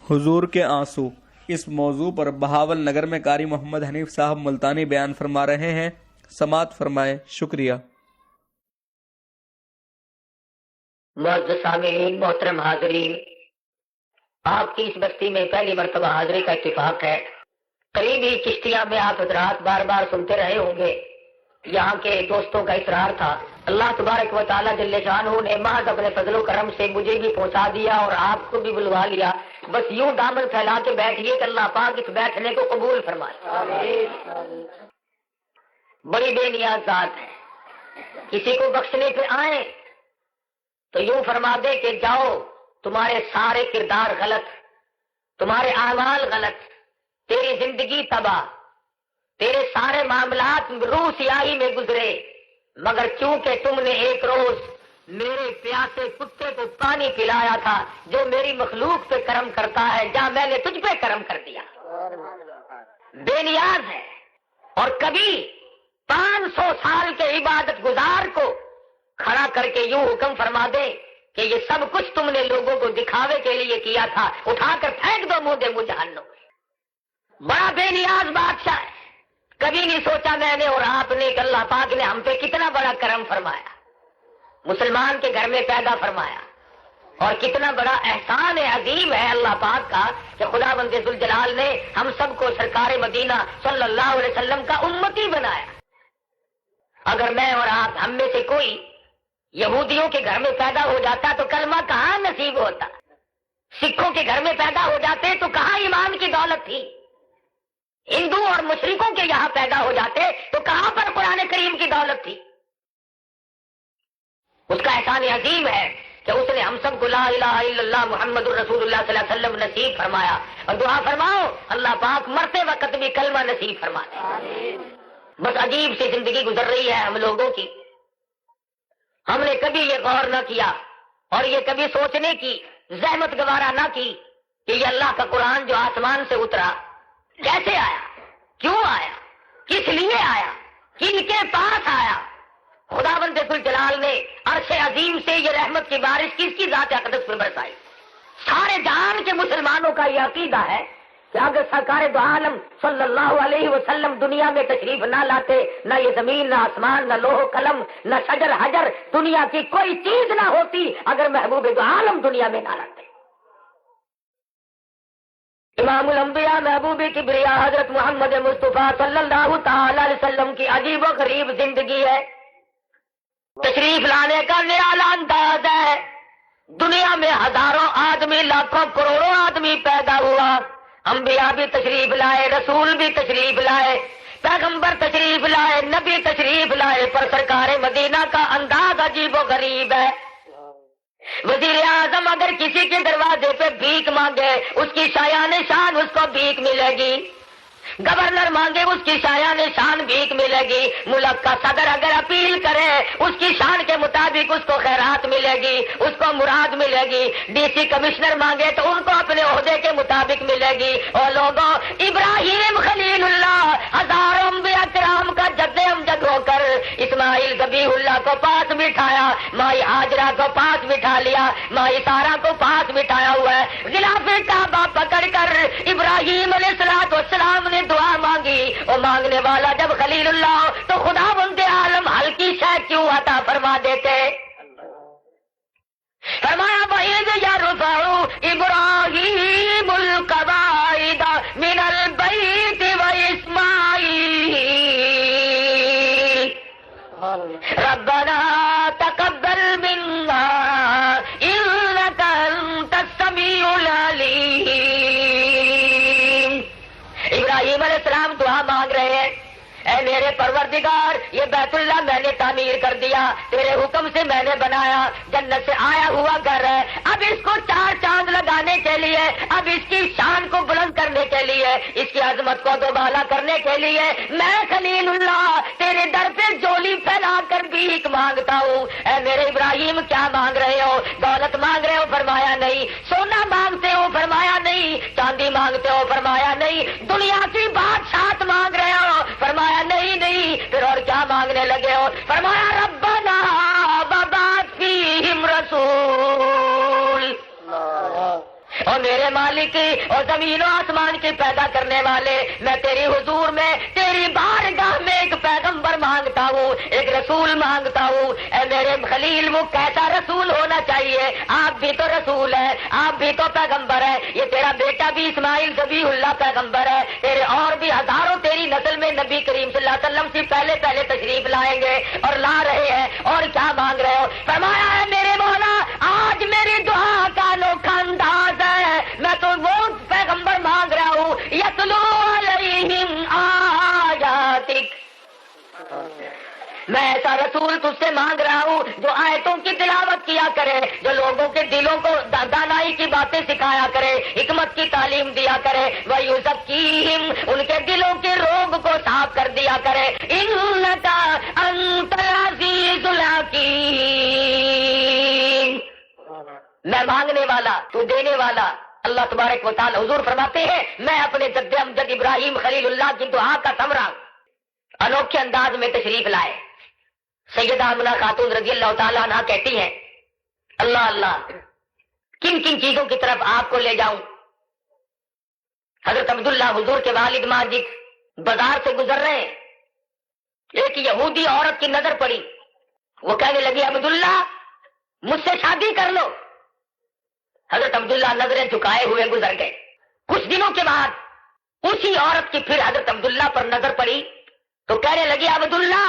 حضور کے آنسو، اس موضوع پر بہاول نگر میں قاری محمد حنیف صاحب ملتانی بیان فرما رہے ہیں، سماعت فرمائے۔ شکریہ۔ معزز سامعین، محترم حاضرین، آپ کی اس بستی میں پہلی مرتبہ حاضری کا اتفاق ہے۔ قریبی چشتیہ میں آپ حضرات بار بار سنتے رہے ہوں گے، یہاں کے دوستوں کا اصرار تھا۔ اللہ تبارک و تعالیٰ جل شانہ نے محض اپنے فضل و کرم سے مجھے بھی پہنچا دیا اور آپ کو بھی بلوا لیا۔ بس یوں دامن پھیلا کے بیٹھیے کہ اللہ پاک اس بیٹھنے کو قبول فرمائے۔ بڑی بے نیاز ذات ہے، کسی کو بخشنے پہ آئے تو یوں فرما دے کہ جاؤ، تمہارے سارے کردار غلط، تمہارے اعمال غلط، تیری زندگی تباہ، تیرے سارے معاملات روح سیاہی میں گزرے، مگر چونکہ تم نے ایک روز میرے پیاسے کتے کو پانی پلایا تھا، جو میری مخلوق پہ کرم کرتا ہے، جا میں نے تجھ پہ کرم کر دیا۔ بے نیاز ہے، اور کبھی 500 سال کے عبادت گزار کو کھڑا کر کے یوں حکم فرما دے کہ یہ سب کچھ تم نے لوگوں کو دکھاوے کے لیے کیا تھا، اٹھا کر پھینک دو منہ دے منہ جہنم۔ بڑا بے نیاز بادشاہ ہے، کبھی نہیں سوچا میں نے اور آپ نے کہ اللہ پاک نے ہم پہ کتنا بڑا کرم فرمایا، مسلمان کے گھر میں پیدا فرمایا، اور کتنا بڑا احسان عظیم ہے اللہ پاک کا کہ خدا بند ذوالجلال نے ہم سب کو سرکار مدینہ صلی اللہ علیہ وسلم کا امتی بنایا۔ اگر میں اور آپ ہم میں سے کوئی یہودیوں کے گھر میں پیدا ہو جاتا تو کلمہ کہاں نصیب ہوتا، سکھوں کے گھر میں پیدا ہو جاتے تو کہاں ایمان کی دولت تھی، ہندو اور مشرکوں کے یہاں پیدا ہو جاتے تو کہاں پر قرآن کریم کی دولت تھی۔ اس کا احسان عظیم ہے کہ اس نے ہم سب کو لا الہ الا اللہ محمد الرسول اللہ صلی اللہ علیہ وسلم نصیب فرمایا، اور دعا فرماؤ اللہ پاک مرتے وقت بھی کلمہ نصیب فرما دے۔ بس عجیب سی زندگی گزر رہی ہے ہم لوگوں کی، ہم نے کبھی یہ غور نہ کیا اور یہ کبھی سوچنے کی زحمت گوارا نہ کی کہ یہ اللہ کا قرآن جو آسمان سے اترا کیسے آیا، کیوں آیا، کس لیے آیا، کن کے پاس آیا۔ خداوند ذوالجلال نے عرش عظیم سے یہ رحمت کی بارش کس کی ذات اقدس پر برسائی۔ سارے جہان کے مسلمانوں کا یہ عقیدہ ہے کہ اگر سرکار دو عالم صلی اللہ علیہ وسلم دنیا میں تشریف نہ لاتے، نہ یہ زمین، نہ آسمان، نہ لوح و قلم، نہ شجر حجر، دنیا کی کوئی چیز نہ ہوتی اگر محبوب دو عالم دنیا میں نہ لاتے۔ امام الانبیاء محبوب کبریا حضرت محمد مصطفیٰ صلی اللہ تعالی علیہ وسلم کی عجیب و غریب زندگی ہے، تشریف لانے کا نرالا انداز ہے۔ دنیا میں ہزاروں آدمی، لاکھوں کروڑوں آدمی پیدا ہوا، انبیاء بھی تشریف لائے، رسول بھی تشریف لائے، پیغمبر تشریف لائے، نبی تشریف لائے، پر سرکار مدینہ کا انداز عجیب و غریب ہے۔ وزیر اعظم اگر کسی کے دروازے پہ بھیک مانگے اس کی شایان شان اس کو بھیک ملے گی، گورنر مانگے اس کی شایان شان بھیک ملے گی، ملک کا صدر اگر اپیل کرے اس کی شان کے مطابق اس کو خیرات ملے گی، اس کو مراد ملے گی، ڈی سی کمشنر مانگے تو ان کو اپنے عہدے کے مطابق ملے گی۔ اور لوگوں، ابراہیم خلیل اللہ ہزاروں انبیاء کرام کا جد امجد ہو کر اسماعیل ذبیح اللہ کو پاس بٹھایا، مائی ہاجرہ کو پاس بٹھا لیا، مائی سارہ کو پاس بٹھایا ہوا ہے۔ غلاف کعبہ پکڑ کر ابراہیم علیہ السلام نے دعا مانگی، اور مانگنے والا جب خلیل اللہ ہو تو خدا بند عالم ہلکی شے کیوں عطا فرما دیتے۔ فرمایا وَإِذْ يَرْفَعُ إِبْرَاهِيمُ الْقَوَاعِدَ مِنَ الْبَيْتِ وَإِسْمَاعِيلُ رَبَّنَا تَقَبَّلْ مِنَّا إِنَّكَ أَنْتَ السَّمِيعُ الْعَلِيمُ۔ ابراہیم علیہ السلام دعا مانگ رہے ہیں، اے میرے پروردگار، یہ بیت اللہ میں نے تعمیر کر دیا، تیرے حکم سے میں نے بنایا، جنت سے آیا ہوا گھر ہے، اب اس کو 4 چاند لگانے کے لیے، اب اس کی شان کو بلند کرنے کے لیے، اس کی عظمت کو دوبالا کرنے کے لیے میں خلیل اللہ تیرے در پہ جولی پھیلا کر بھیک مانگتا ہوں۔ اے میرے ابراہیم کیا مانگ رہے ہو؟ دولت مانگ رہے ہو؟ فرمایا نہیں۔ سونا مانگتے ہو؟ فرمایا نہیں۔ چاندی مانگتے ہو؟ فرمایا نہیں۔ دنیا کی بادشاہت مانگ رہے ہو؟ فرمایا نہیں۔ پھر اور کیا مانگنے لگے ہو؟ فرمایا ربنا وبعث فیہم رسول، اور میرے میرے مالک اور زمین و آسمان کی پیدا کرنے والے، میں تیری حضور میں تیری بارگاہ میں ایک پیغمبر مانگتا ہوں، ایک رسول مانگتا ہوں۔ اے میرے خلیل، وہ کیسا رسول ہونا چاہیے؟ آپ بھی تو رسول ہے، آپ بھی تو پیغمبر ہے، یہ تیرا بیٹا بھی اسماعیل ذبیح اللہ پیغمبر ہے، تیرے اور بھی ہزاروں تیری نسل میں نبی کریم صلی اللہ علیہ وسلم سے پہلے تشریف لائیں گے اور لا رہے ہیں، اور کیا مانگ رہے ہو؟ فرمایا ہے میرے مولا، آج میری دعا کا انوکھا انداز ہے، میں تو وہ پیغمبر مانگ رہا ہوں، یتلو علیہم آیاتک، میں ایسا رسول تجھ سے مانگ رہا ہوں جو آیتوں کی تلاوت کیا کرے، جو لوگوں کے دلوں کو دانائی کی باتیں سکھایا کرے، حکمت کی تعلیم دیا کرے، وَيُزَكِّيهِمْ، ان کے دلوں کے روگ کو صاف کر دیا کرے، إِنَّكَ أَنْتَ الْعَزِيزُ الْحَكِيمُ، میں مانگنے والا تو دینے والا اللہ تبارک و تعالی۔ حضور فرماتے ہیں میں اپنے جد امجد ابراہیم خلیل اللہ کی دعا کا ثمرہ انوکھے انداز میں تشریف لائے۔ سیدہ آمنہ خاتون رضی اللہ تعالیٰ عنہ کہتی ہیں اللہ اللہ کن کن چیزوں کی طرف آپ کو لے جاؤں؟ حضرت عبداللہ حضور کے والد ماجد بازار سے گزر رہے ہیں، ایک یہودی عورت کی نظر پڑی، وہ کہنے لگی عبداللہ مجھ سے شادی کر لو۔ حضرت عبداللہ نظریں جھکائے ہوئے گزر گئے۔ کچھ دنوں کے بعد اسی عورت کی پھر حضرت عبداللہ پر نظر پڑی تو کہنے لگی عبداللہ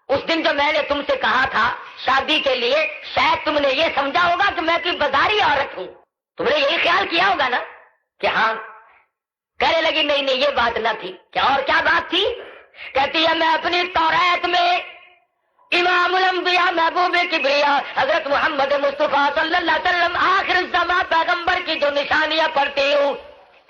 اس دن جو میں نے تم سے کہا تھا شادی کے لیے، شاید تم نے یہ سمجھا ہوگا کہ میں کوئی بازاری عورت ہوں، تم نے یہی خیال کیا ہوگا نا کہ ہاں؟ کہنے لگی نہیں نہیں، یہ بات نہ تھی۔ کیا اور کیا بات تھی؟ کہتی ہے میں اپنی توریت میں امام الانبیاء محبوب کبریا حضرت محمد مصطفیٰ صلی اللہ علیہ وسلم آخر الزمان پیغمبر کی جو نشانیاں پڑھتی ہوں،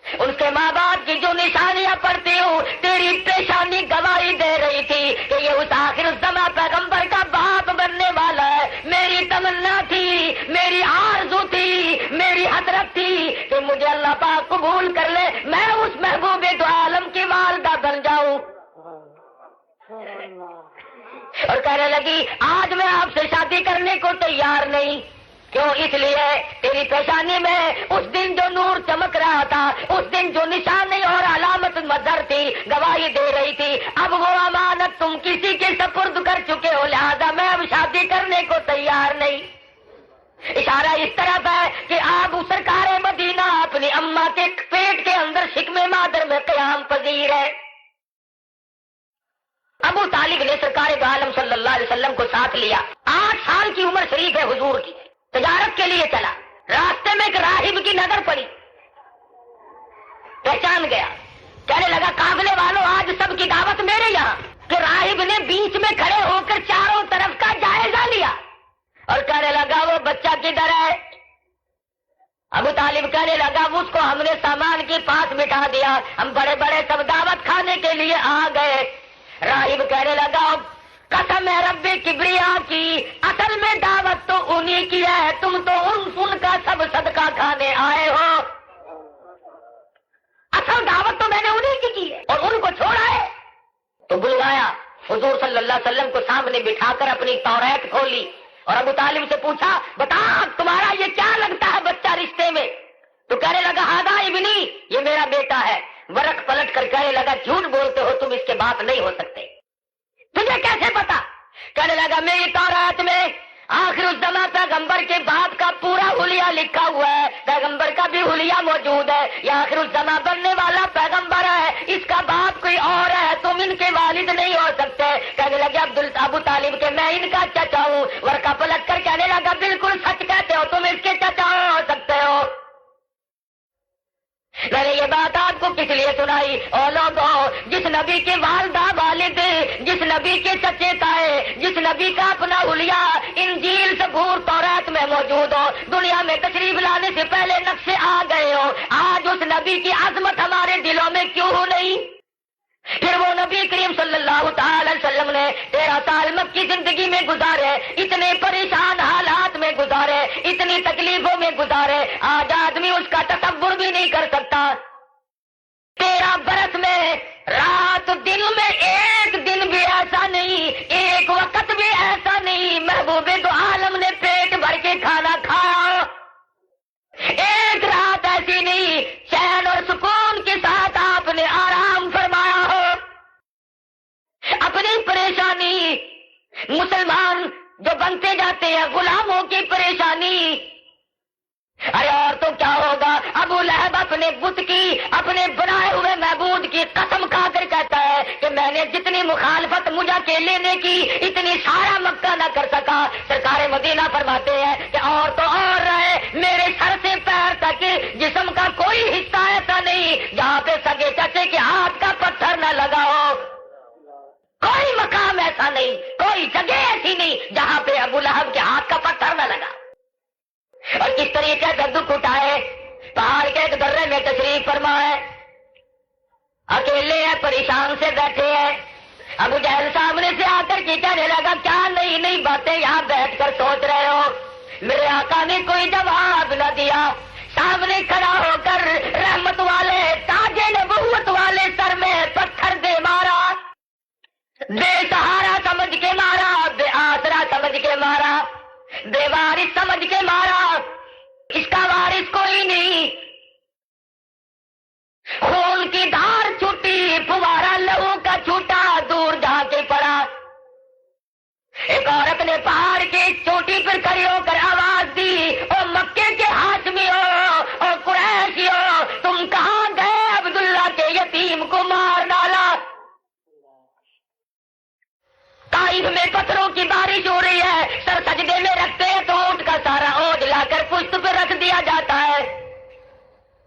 ان کے ماں باپ کی جو نشانیاں پڑھتی ہوں، تیری پیشانی گواہی دے رہی تھی کہ یہ اس آخر الزمان پیغمبر کا باپ بننے والا ہے۔ میری تمنا تھی، میری آرزو تھی، میری حسرت تھی کہ مجھے اللہ پاک قبول کر لے، میں اس محبوب دو عالم کی والدہ بن جاؤں۔ اور کہنے لگی آج میں آپ سے شادی کرنے کو تیار نہیں۔ کیوں؟ اس لیے تیری پیشانی میں اس دن جو نور چمک رہا تھا، اس دن جو نشانی اور علامت مظہر تھی، گواہی دے رہی تھی، اب وہ امانت تم کسی کے سپرد کر چکے ہو، لہذا میں اب شادی کرنے کو تیار نہیں۔ اشارہ اس طرف ہے کہ آپ سرکار مدینہ اپنی اماں کے پیٹ کے اندر شکم مادر میں قیام پذیر ہے۔ ابو طالب نے سرکار دو عالم صلی اللہ علیہ وسلم کو ساتھ لیا، 8 سال کی عمر شریف ہے حضور کی، تجارت کے لیے چلا، راستے میں ایک راہب کی نظر پڑی، پہچان گیا، کہنے لگا قافلے والوں آج سب کی دعوت میرے یہاں۔ کہ راہب نے بیچ میں کھڑے ہو کر چاروں طرف کا جائزہ لیا اور کہنے لگا وہ بچہ کدھر ہے؟ ابو طالب کہنے لگا اس کو ہم نے سامان کے پاس بٹھا دیا، ہم بڑے بڑے سب دعوت کھانے کے لیے آ گئے۔ راہب کہنے لگا قسم ہے رب کبریا کی، اصل میں دعوت تو انہی کی ہے، تم تو ان کا سب صدقہ کھانے آئے ہو، اصل دعوت تو میں نے انہی کی ہے اور ان کو چھوڑا ہے۔ تو بلوایا، حضور صلی اللہ علیہ وسلم کو سامنے بٹھا کر اپنی توریت کھولی اور ابو طالب سے پوچھا بتا تمہارا یہ کیا لگتا ہے بچہ رشتے میں؟ تو کہنے لگا ہادا ابنی، یہ میرا بیٹا ہے۔ ورق پلٹ کر کہنے لگا جھوٹ بولتے ہو تم، اس کے باپ نہیں ہو سکتے، تجھے کیسے پتا؟ کہنے لگا میری تورات میں آخر الزمان پیغمبر کے باپ کا پورا حلیہ لکھا ہوا ہے، پیغمبر کا بھی حلیہ موجود ہے، یہ آخر الزمان بننے والا پیغمبر ہے، اس کا باپ کوئی اور ہے، تم ان کے والد نہیں ہو سکتے۔ کہنے لگے ابو طالب کہ میں ان کا چچا ہوں۔ ورقہ پلٹ کر کہنے لگا بالکل سچ کہتے ہو، تم اس کے چچا ہو سکتے ہو۔ میں نے یہ بات آپ کو کس لیے سنائی؟ او لوگوں، جس نبی کے والدہ والد، جس نبی کے چچے تائے، جس نبی کا اپنا حلیہ انجیل زبور تورات میں موجود ہو، دنیا میں تشریف لانے سے پہلے نقشے آ گئے ہو، آج اس نبی کی عظمت ہمارے دلوں میں کیوں نہیں؟ پھر وہ نبی کریم صلی اللہ تعالی علیہ وسلم نے 13 سال مکی زندگی میں گزارے، اتنے پریشان حالات میں گزارے، اتنی تکلیفوں میں گزارے، آج آدمی اس کا تصور بھی نہیں کر سکتا۔ 13 برس میں رات دن میں ایک دن بھی ایسا نہیں، ایک وقت بھی ایسا نہیں محبوب دو عالم نے پیٹ بھر کے کھانا کھایا، ایک رات ایسی نہیں مسلمان جو بنتے جاتے ہیں غلاموں کی پریشانی. ارے اور تو کیا ہوگا؟ ابو لہب اپنے بت کی، اپنے بنائے ہوئے معبود کی قسم کھا کر کہتا ہے کہ میں نے جتنی مخالفت مجھے اکیلے نے کی اتنی سارا مکہ نہ کر سکا. سرکار مدینہ فرماتے ہیں کہ اور تو اور رہے، میرے سر سے پیر تک جسم کا کوئی حصہ ایسا نہیں جہاں پہ سگے چچے کے ہاتھ کا پتھر نہ لگا ہو. کوئی مقام ایسا نہیں، کوئی جگہ ایسی نہیں جہاں پہ ابو لہب کے ہاتھ کا پتھر نہ لگا. اور کس طریقے کا دکھ اٹھائے، پہاڑ کے ایک درے میں تشریف فرما ہے، اکیلے ہیں، پریشان سے بیٹھے ہیں. ابو جہل سامنے سے آ کر کے کہنے لگا کیا نئی نئی باتیں یہاں بیٹھ کر سوچ رہے ہو؟ میرے آقا نے کوئی جواب نہ دیا. سامنے کھڑا ہو کر رحمت والے تاج نبوت والے سر میں پتھر دے مارا، بے سہارا سمجھ کے مارا، بے آسرا سمجھ کے مارا، بے وارث سمجھ کے مارا. اس کا وارث کوئی نہیں. خون کی دھار چھوٹی، فوارا لہو کا چھوٹا دور جا کے پڑا. ایک عورت نے پہاڑ کی چوٹی پر کھڑی ہو کر آواز دی، او مکے کے ہاشمی ہو، او قریشی ہو، تم کہاں گئے؟ عبداللہ کے یتیم کو مار ڈالا. طائف میں پتھروں کی بارش ہو رہی ہے، سر سجدے میں رکھتے ہیں تو اونٹ کا سارا اوج لا کر پشت پہ رکھ دیا جاتا ہے.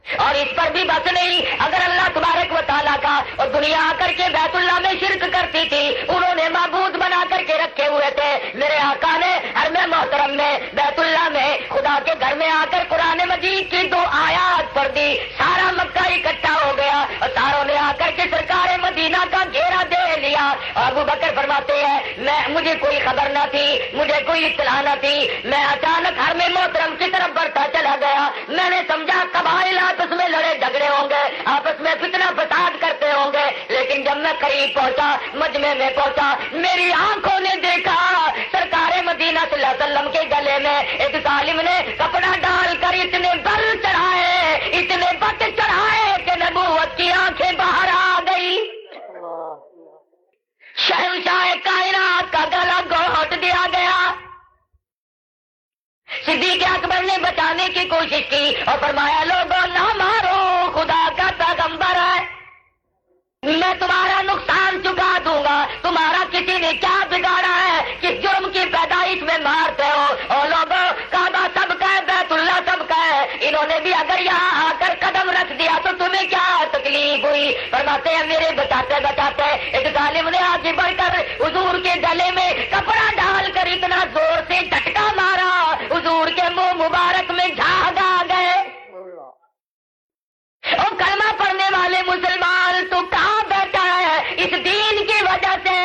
اور اس پر بھی بس نہیں، اگر اللہ تبارک و تعالیٰ کا اور دنیا آ کر کے بیت اللہ میں شرک کرتی تھی، انہوں نے معبود بنا کر کے رکھے ہوئے تھے. میرے آقا نے حرم محترم میں بیت اللہ میں خدا کے گھر میں آ کر قرآن مجید کی 2 آیات پڑھ دی. سارا مکہ اکٹھا ہو گیا اور ساروں نے آ کر کے سرکار مدینہ کا گھیرا دے لیا. اور ابو بکر فرماتے ہیں مجھے کوئی خبر نہ تھی، مجھے کوئی اطلاع نہ تھی. میں اچانک حرم محترم کی طرف بڑھتا چلا گیا. میں نے سمجھا قبائل آپس میں لڑے جھگڑے ہوں گے، آپس میں فتنہ فساد کرتے ہوں گے. لیکن جب میں قریب پہنچا، مجمع میں پہنچا، میری آنکھوں نے دیکھا سرکار مدینہ صلی اللہ علیہ وسلم کے گلے میں ایک ظالم نے کپڑا ڈال کر اتنے بل چڑھائے، اتنے بت چڑھائے کہ نبوت کی آنکھیں باہر آ گئی. شہنشاہ کائنات کا گلا گھونٹ دیا گیا. صدیق اکبر نے بچانے کی کوشش کی اور فرمایا لوگوں نہ مارو، خدا کا پیغمبر ہے، میں تمہارا نقصان چکا دوں گا. تمہارا کسی نے کیا بگاڑا ہے؟ کس جرم کی پیدائش میں مارتے ہو؟ اور لوگوں کعبہ سب کا ہے، بیت اللہ سب کا ہے، انہوں نے بھی اگر یہاں آ کر قدم رکھ دیا تو تمہیں کیا تکلیف ہوئی؟ فرماتے ہیں میرے بچاتے بچاتے ایک ظالم نے آگے بڑھ کر حضور کے گلے میں کپڑا ڈال کر اتنا زور سے جھٹکا مارا، حضور کے منہ مبارک میں جھاگ آ گئے. اور کلمہ پڑھنے والے مسلمان تو کہاں بیٹھا ہے؟ اس دین کی وجہ سے،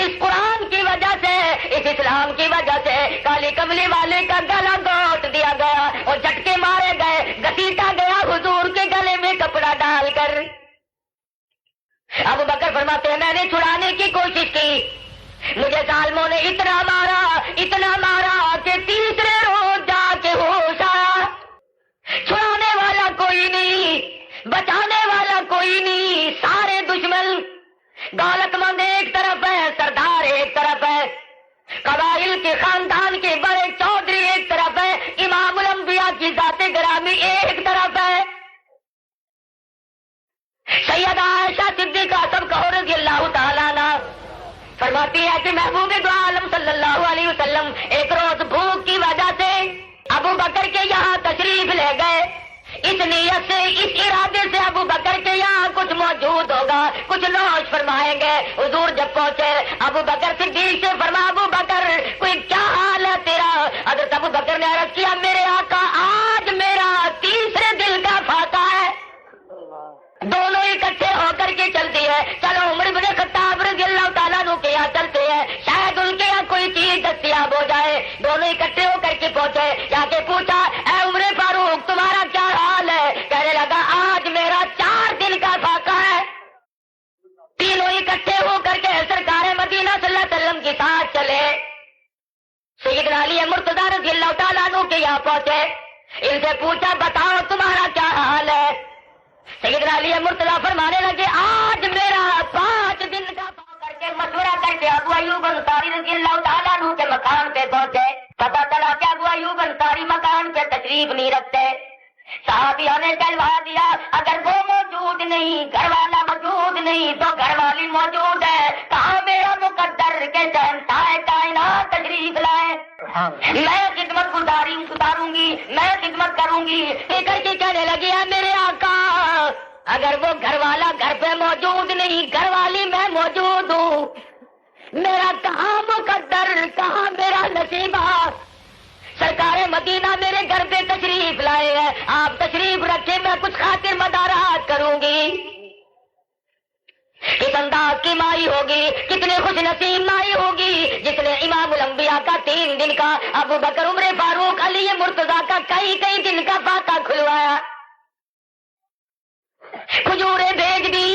اس قرآن کی وجہ سے، اس اسلام کی وجہ سے کالی کملی والے کا گلا گھونٹ دیا گیا اور جھٹکے مارے گئے، گھسیٹا گیا حضور کے گلے میں کپڑا ڈال کر. ابو بکر فرماتے ہیں میں نے چھڑانے کی کوشش کی، مجھے ظالموں نے اتنا مارا کہ تیسرے روز جا کے ہوش آیا. چھڑانے والا کوئی نہیں، بچانے والا کوئی نہیں، سارے دشمن. دولت مند ایک طرف ہے، سردار ایک طرف ہے، قبائل کے خاندان کے بڑے چودھری ایک طرف ہے، امام الانبیاء کی ذات گرامی ایک طرف ہے. سیدہ عائشہ صدیقہ سب کہو رضی اللہ تعالیٰ عنہ فرماتی ہے کہ محبوب دو عالم صلی اللہ علیہ وسلم ایک روز بھوک کی وجہ سے ابو بکر کے یہاں تشریف لے گئے. اس نیت سے، اس ارادے سے ابو بکر کے یہاں کچھ موجود ہوگا، کچھ نوش فرمائیں گے. حضور جب پہنچے ابو بکر صدیق سے فرما ابو بکر کوئی کیا حال ہے تیرا؟ حضرت ابو بکر نے عرض کیا میرے آقا آج میرا تیسرے دل کا فاتح ہے. دونوں اکٹھے ہو کر کے چلتی ہے، چلو عمر بن خطاب رضی اللہ تعالیٰ عنہ کے یہاں چلتے ہیں، شاید ان کے یہاں کوئی چیز دستیاب ہو جائے. دونوں اکٹھے ہو کر کے پہنچے، جا کے پوچھا اے عمر فاروق تمہارا کیا حال ہے؟ کہنے لگا آج میرا 4 دن کا فاقہ ہے. تینوں اکٹھے ہو کر کے سرکار مدینہ صلی اللہ علیہ وسلم کے ساتھ چلے. سیدنا علی مرتضیٰ رضی اللہ تعالیٰ عنہ کے یہاں پہنچے، ان سے پوچھا بتاؤ تمہارا کیا حال ہے؟ سیدنا علی مرتضیٰ فرمانے لگے آج میرا 5 دن کا کر کے مشورہ کر کے ابو ایوب انصاری رضی اللہ تعالیٰ عنہ کے مکان پہ پہنچے. پتا چلا کہ ابو ایوب انصاری مکان پہ تشریف نہیں رکھتے. صحابیوں نے کہلوا دیا اگر وہ موجود نہیں، گھر والا موجود نہیں تو گھر والی موجود ہے. کہاں میرا مقدر کے شہنشاہ کائنات تشریف لائے. میں خدمت اتاروں گی، میں خدمت کروں گی. کر کے کہنے لگی ہے میرے آقا اگر وہ گھر والا گھر پہ موجود نہیں، گھر والی میں موجود ہوں، میرا کہاں مقدر، کہاں میرا نصیبہ. سرکار مدینہ میرے گھر پہ تشریف لائے ہیں، آپ تشریف رکھے، میں کچھ خاطر مدارات کروں گی. کس انداز کی مائی ہوگی، کتنے خوش نصیب مائی ہوگی جس نے امام الانبیاء کا 3 دن کا، ابو بکر عمر فاروق علی مرتضیٰ کا کئی دن کا فاتح کھلوایا. کھجوریں بھیج دی.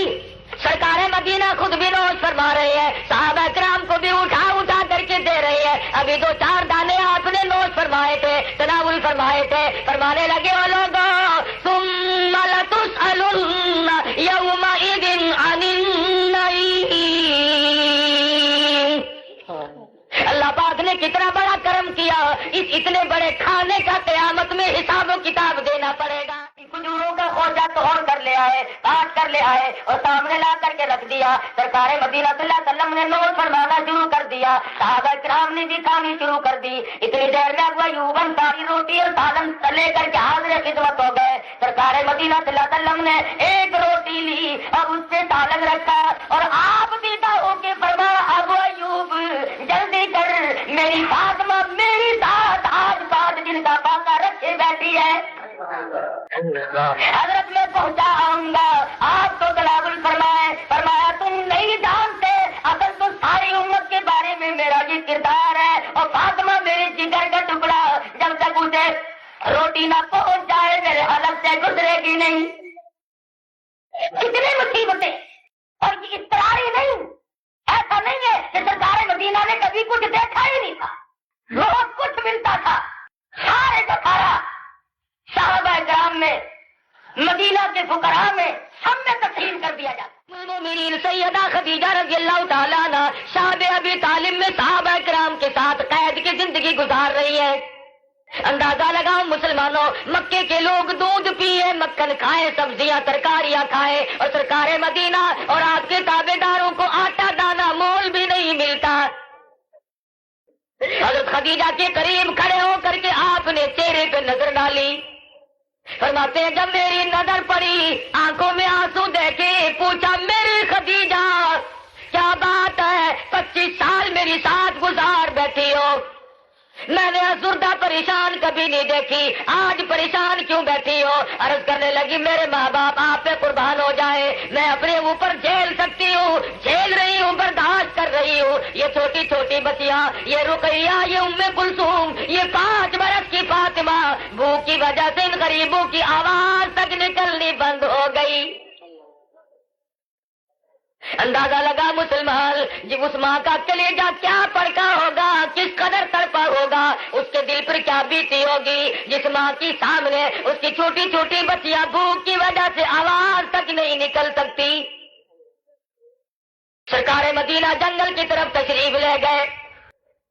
سرکار مدینہ خود بھی نوش فرما رہے ہیں، صحابہ کرام کو بھی اٹھا کر کے دے رہے ہیں. ابھی 2-4 دانے آپ نے نوش فرمائے تھے، تناول فرمائے تھے. فرمانے لگے وہ لوگوں ثم لتسألن یومئذ عن النعیم. اللہ پاک نے کتنا بڑا کرم کیا، اس اتنے بڑے کھانے کا قیامت میں حساب و کتاب دینا پڑے گا. کھجوروں کا خوجہ توڑ کر لے آئے، کاٹ کر لے آئے اور سامنے لا کر کے رکھ دیا. سرکار مدینہ صلی اللہ علیہ وسلم نے نوش فرمانا شروع کر دیا. صحابہ کرام نے بھی کھانی شروع کر دی. اتنی دیر میں ابو ایوب انصاری روٹی اور سالن لے کر کے حاضر خدمت ہو گئے. سرکار مدینہ صلی اللہ علیہ وسلم نے ایک روٹی لی اور اس سے سالن رکھا اور آپ سیدھا ہو کے فرمایا ابو ایوب جلدی کر، میری فاطمہ میری ساتھ آج 5 دن کا فاقہ رکھے بیٹھی ہے. حضرت میں پہنچا آؤں گا. آپ تو تناول فرمایا تم نہیں جانتے اصل تو ساری امت کے بارے میں میرا یہ کردار ہے اور فاطمہ میرے جگر کا ٹکڑا. جب تک اسے روٹی نہ پہنچ جائے میرے حلق سے گزرے گی نہیں. کتنی مصیبتیں اور یہ اضطراری نہیں. ایسا نہیں ہے کہ سرکار مدینہ نے کبھی کچھ دیکھا ہی نہیں تھا، روز کچھ ملتا تھا. سارے کا سارا صحابہ کرام میں، مدینہ کے فقراء میں سب میں تقسیم کر دیا جاتا. المومنین سیدہ خدیجہ رضی اللہ تعالیٰ عنہ شعب ابی طالب میں صحابہ کرام کے ساتھ قید کی زندگی گزار رہی ہے. اندازہ لگاؤ مسلمانوں، مکے کے لوگ دودھ پیے، مکھن کھائے، سبزیاں ترکاریاں کھائے اور سرکار مدینہ اور آپ کے تابع داروں کو آٹا دانا مول بھی نہیں ملتا. حضرت خدیجہ کے قریب کھڑے ہو کر کے آپ نے چہرے پہ نظر ڈالی. فرماتے ہیں جب میری نظر پڑی آنکھوں میں آنسو دیکھے، پوچھا میری خدیجہ کیا بات ہے، 25 سال میری ساتھ گزار بیٹھی ہو، میں نے افسردہ پریشان کبھی نہیں دیکھی، آج پریشان کیوں بیٹھی ہو؟ عرض کرنے لگی میرے ماں باپ آپ پہ قربان ہو جائے، میں اپنے اوپر جھیل سکتی ہوں، جھیل رہی ہوں، برداشت کر رہی ہوں. یہ چھوٹی چھوٹی بچیاں، یہ رقیہ، یہ ام کلثوم، یہ 5 برس کی فاطمہ، بھوک کی وجہ سے ان غریبوں کی آواز تک نکلنی بند ہو گئی. اندازہ لگا مسلمان جب اس ماں کا کلیجہ کیا پڑکا ہوگا، کس قدر تڑپا ہوگا، اس کے دل پر کیا بیتی ہوگی جس ماں کی سامنے اس کی چھوٹی چھوٹی بچیاں بھوک کی وجہ سے آواز تک نہیں نکل سکتی. سرکار مدینہ جنگل کی طرف تشریف لے گئے.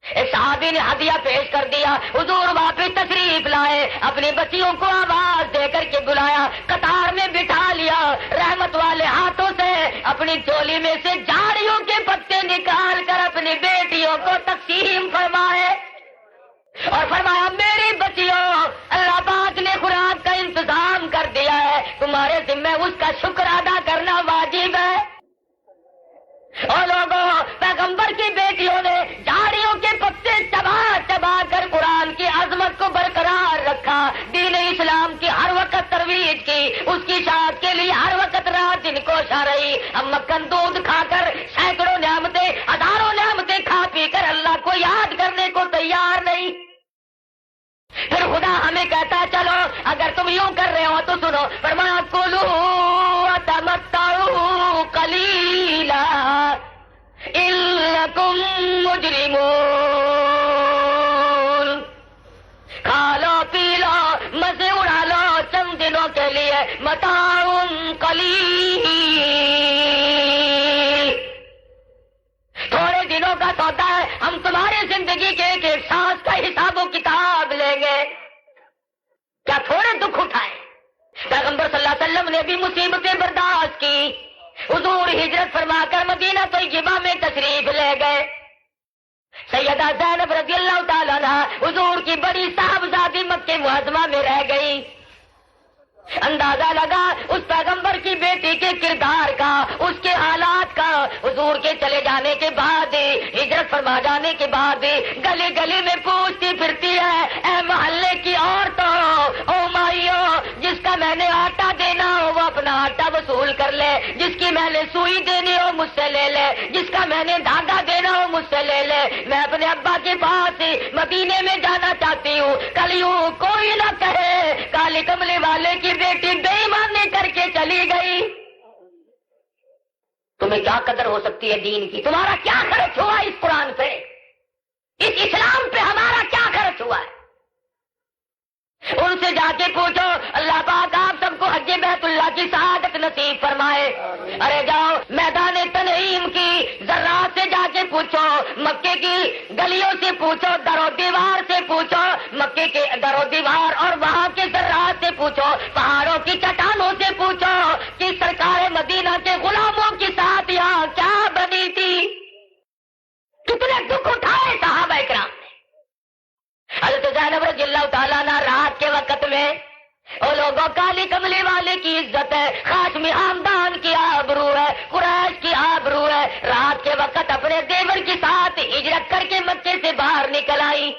ایک صحابی نے ہدیہ پیش کر دیا، حضور واپس تشریف لائے، اپنی بچیوں کو آواز دے کر کے بلایا، قطار میں بٹھا لیا، رحمت والے ہاتھوں سے اپنی چولی میں سے جھاڑیوں کے پتے نکال کر اپنی بیٹیوں کو تقسیم فرمائے اور فرمایا میری بچیوں اللہ پاک نے خوراک کا انتظام کر دیا ہے، تمہارے ذمہ اس کا شکر ادا کرنا واجب ہے. اور لوگوں پیغمبر کی بیٹیوں نے جھاڑیوں کے پتے چبا چبا کر قرآن کی عظمت کو برقرار رکھا، دین اسلام کی ہر وقت ترویج کی، اس کی شاعت کے لیے ہر وقت رات دن کوشاں رہی. ہم مکھن دودھ کھا کر سینکڑوں نعمتیں، ہزاروں نعمتیں کھا پی کر اللہ کو یاد کرنے کو تیار نہیں. پھر خدا ہمیں کہتا چلو اگر تم یوں کر رہے ہو تو سنو، فرمایا کلوا تمتعوا قلیلا انکم مجرمون. کھا لو پی لو مزے اڑا لو چند دنوں کے لیے، متاع قلیل، وسلم نے بھی مصیبتیں برداشت کی. حضور ہجرت فرما کر مدینہ طیبہ میں تشریف لے گئے. سیدہ زینب رضی اللہ تعالیٰ عنہا حضور کی بڑی صاحبزادی مکہ معظمہ میں رہ گئی. اندازہ لگا اس پیغمبر کی بیٹی کے کردار کا، اس کے حالات کا. حضور کے چلے جانے کے بعد، ہجرت فرما جانے کے بعد گلی گلی میں پوچھتی پھرتی ہے، اے محلے کی عورتوں، او مائیوں، جس کا میں نے آٹا دینا ہو وہ اپنا آٹا وصول کر لے، جس کی میں نے سوئی دینی ہو مجھ سے لے لے، جس کا میں نے دھاگا دینا ہو مجھ سے لے لے. میں اپنے ابا کے پاس مدینے میں جانا چاہتی ہوں. کل یوں کوئی نہ کہے کالی کملے والے کی بیٹی بے ایمانی کر کے چلی گئی. تمہیں کیا قدر ہو سکتی ہے دین کی؟ تمہارا کیا خرچ ہوا اس قرآن پہ، اس اسلام پہ ہمارا کیا خرچ ہوا ہے؟ ان سے جا کے پوچھو. اللہ پاک آپ سب کو حج بیت اللہ کی سعادت نصیب فرمائے. ارے جاؤ میدان تنعیم کی ذرات سے جا کے پوچھو، مکے کی گلیوں سے پوچھو، در و دیوار سے پوچھو، مکے کے در و دیوار اور وہاں کے ذرات سے پوچھو، پہاڑوں کی چٹانوں سے پوچھو کہ سرکار مدینہ کے غلاموں کے ساتھ یہاں کیا بنی تھی، کتنے دکھ اٹھائے صحابہ کرام نے. حضرت زینب رضی اللہ تعالیٰ عنہ رات کے وقت میں وہ لوگوں کالی کملی والے کی عزت ہے، ہاشمی خاندان کی آبرو ہے، قریش کی آبرو ہے. رات کے وقت اپنے دیور کے ساتھ ہجرت کر کے مکے سے باہر نکل آئی.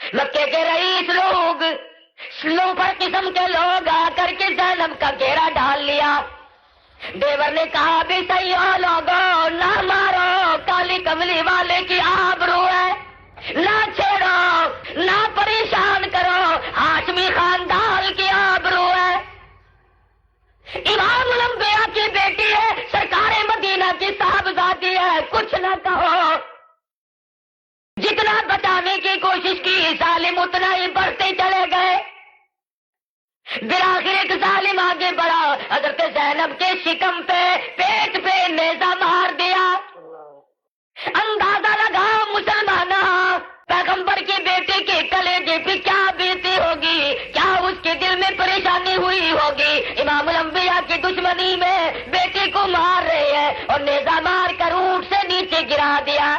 مکے کے رئیس لوگ، سلوپر قسم کے لوگ آ کر کے زینب کا گھیرا ڈال لیا. دیور نے کہا بھی صحیح ہو لوگوں، نہ مارو، کالی کملی والے کی آبرو ہے، نہ چھیڑو، نہ پریشان کرو، ہاشمی خاندان کی آبرو ہے، امام الانبیاء کی بیٹی ہے، سرکار مدینہ کی صاحبزادی ہے، کچھ نہ کہو. جتنا بچانے کی کوشش کی ظالم اتنا ہی بڑھتے چلے گئے. بالآخر ایک ظالم آگے بڑھا، حضرت زینب کے شکم پہ، پیٹ پہ نیزہ مار دیا. اندازہ لگا مسلمانہ پیغمبر کی بیٹی کے کلیجے پہ کیا بیتی ہوگی، کیا اس کے دل میں پریشانی ہوئی ہوگی. امام الانبیاء کی دشمنی میں بیٹی کو مار رہے ہیں اور نیزہ مار کر اونٹ سے نیچے گرا دیا.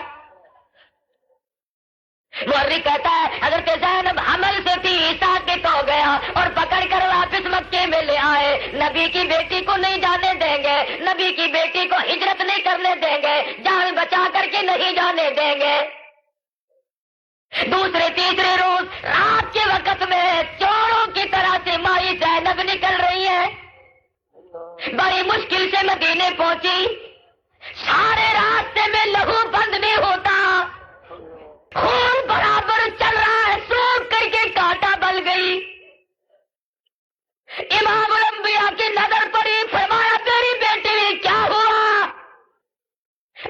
مورخ کہتا ہے حضرت زینب حمل سے تھی، ساکت ہو گیا اور پکڑ کر واپس مکے میں لے آئے. نبی کی بیٹی کو نہیں جانے دیں گے، نبی کی بیٹی کو ہجرت نہیں کرنے دیں گے، جان بچا کر کے نہیں جانے دیں گے. دوسرے تیسرے روز رات کے وقت میں چوروں کی طرح سے مائی زینب نکل رہی ہے. بڑی مشکل سے مدینے پہنچی. سارے راستے میں لہو بند نہیں ہوتا، خون برابر چل رہا ہے، سوکھ کر کے کانٹا بل گئی. امام الانبیاء کی نظر پڑی، فرمایا تیری بیٹی کیا ہوا؟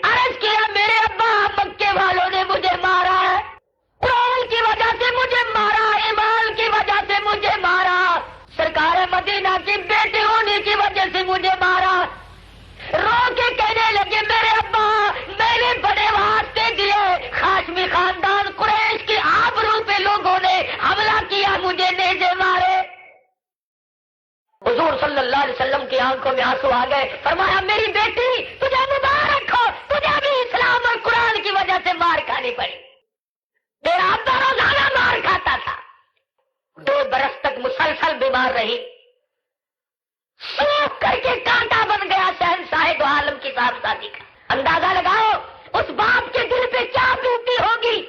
عرض کیا میرے ابا مکے والوں نے مجھے مارا ہے، قرآن کی وجہ سے مجھے مارا، ایمان کی وجہ سے مجھے مارا، سرکار مدینہ کی بیٹی ہونے کی وجہ سے مجھے مارا. رو کے کہنے لگے میرے ابا میں نے بڑے واسطے دیے، ہاشمی خاندان قریش کی آبرو پہ لوگوں نے حملہ کیا، مجھے نیزے مارے. حضور صلی اللہ علیہ وسلم کی آنکھوں میں آنسو آ گئے. فرمایا میری بیٹی تجھے مبارک ہو، تجھے بھی اسلام اور قرآن کی وجہ سے مار کھانی پڑی. تیرا ابا روزانہ مار کھاتا تھا، 2 برس تک مسلسل بیمار رہی، سوکھ کر کے کانٹا بن گیا شہنشاہ دو عالم کی صاحبزادی کا. اندازہ لگاؤ اس باپ کے دل پہ کیا بیتی ہوگی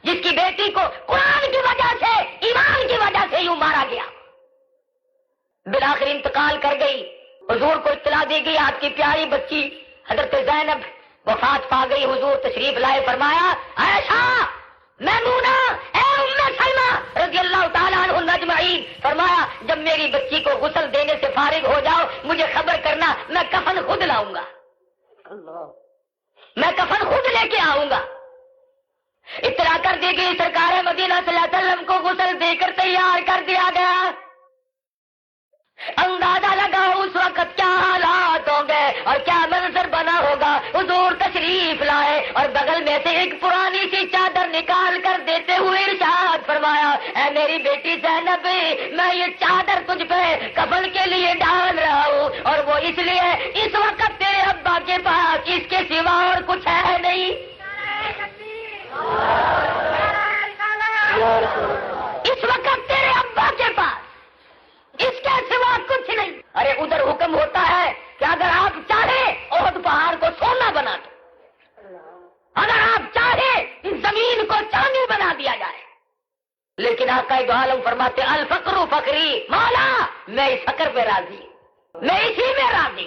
جس کی بیٹی کو قرآن کی وجہ سے، ایمان کی وجہ سے یوں مارا گیا. بالآخر انتقال کر گئی. حضور کو اطلاع دی گئی آپ کی پیاری بچی حضرت زینب وفات پا گئی. حضور تشریف لائے، فرمایا عائشہ، میمونہ، اے ام سلمہ رضی اللہ تعالیٰ عنہ اجمعین، فرمایا جب میری بچی کو غسل دینے سے فارغ ہو جاؤ مجھے خبر کرنا، میں کفن خود لاؤں گا، میں کفن خود لے کے آؤں گا. اطلاع کر دی گئی. سرکار مدینہ صلی اللہ علیہ وسلم کو غسل دے کر تیار کر دیا گیا. اندازہ لگا اس وقت کیا حالات ہوں گے اور کیا منظر بنا ہوگا. حضور تشریف لائے اور بغل میں سے ایک پرانی سی چادر نکال کر دیتے ہوئے ارشاد فرمایا اے میری بیٹی زینب میں یہ چادر تجھ پہ کفن کے لیے ڈال رہا ہوں اور وہ اس لیے اس وقت تیرے ابا کے پاس اس کے سوا اور کچھ ہے نہیں. اس وقت تیرے ابا کے پاس اس کے سوا کچھ نہیں. ارے ادھر حکم ہوتا ہے کہ اگر آپ چاہیں احد پہاڑ کو سونا بنا دو, اگر آپ چاہیں اس زمین کو چاندی بنا دیا جائے, لیکن آقا دو عالم فرماتے الفقر فقری مولا میں اس فقر پہ راضی, میں اسی میں راضی.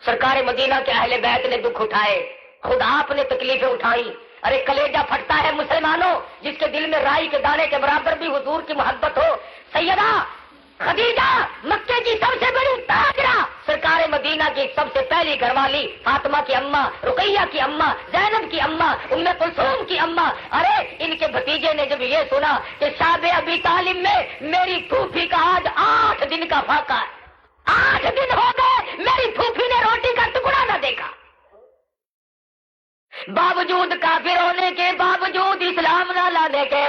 سرکار مدینہ کے اہل بیت نے دکھ اٹھائے, خود آپ نے تکلیفیں اٹھائی. ارے کلیجہ پھٹتا ہے مسلمانوں جس کے دل میں رائی کے دانے کے برابر بھی حضور کی محبت ہو. سیدہ خدیجہ مکے کی سب سے بڑی تاجرہ, سرکار مدینہ کی سب سے پہلی گھر والی فاطمہ کی اماں, رقیہ کی اماں, زینب کی اماں, ام کلثوم کی اماں. ارے ان کے بھتیجے نے جب یہ سنا کہ شاب ابی طالب میں میری پھوپھی کا آج 8 دن کا فاقہ ہے, 8 دن ہو گئے میری پھوپھی نے روٹی کا ٹکڑا نہ دیکھا, باوجود کافر ہونے کے باوجود اسلام نہ لانے کے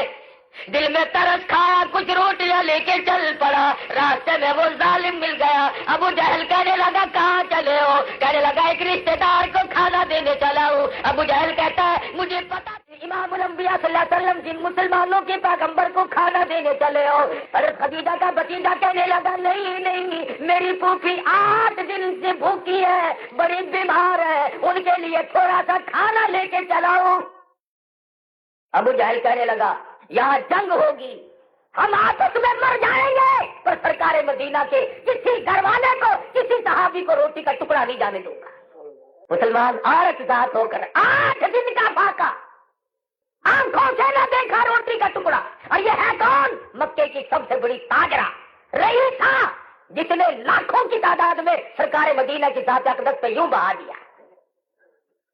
دل میں ترس کھایا, کچھ روٹیاں لے کے چل پڑا. راستے میں وہ ظالم مل گیا. ابو جہل کہنے لگا کہاں چلے ہو؟ کہنے لگا ایک رشتے دار کو کھانا دینے چلا ہوں. ابو جہل کہتا ہے مجھے پتا امام الانبیاء صلی اللہ علیہ وسلم جن مسلمانوں کے پیغمبر کو کھانا دینے چلے ہو. ارے خدیجہ کا بھتیجا کہنے لگا نہیں نہیں میری پھوپھی 8 دن سے بھوکی ہے, بڑی بیمار ہے, ان کے لیے تھوڑا سا کھانا لے کے چلاؤ. ابو جہل کہنے لگا یہاں جنگ ہوگی, ہم آپس میں مر جائیں گے, پر سرکار مدینہ کے کسی گھر والے کو کسی صحابی کو روٹی کا ٹکڑا نہیں جانے دوں گا. مسلمان عورت ذات ہو کر 8 دن کا فاقہ, آنکھوں سے نہ دیکھا روٹی کا ٹکڑا. اور یہ ہے کون؟ مکے کی سب سے بڑی تاجرہ رئیسہ جس نے لاکھوں کی تعداد میں سرکار مدینہ کی ذات اقدس پہ یوں بہا دیا.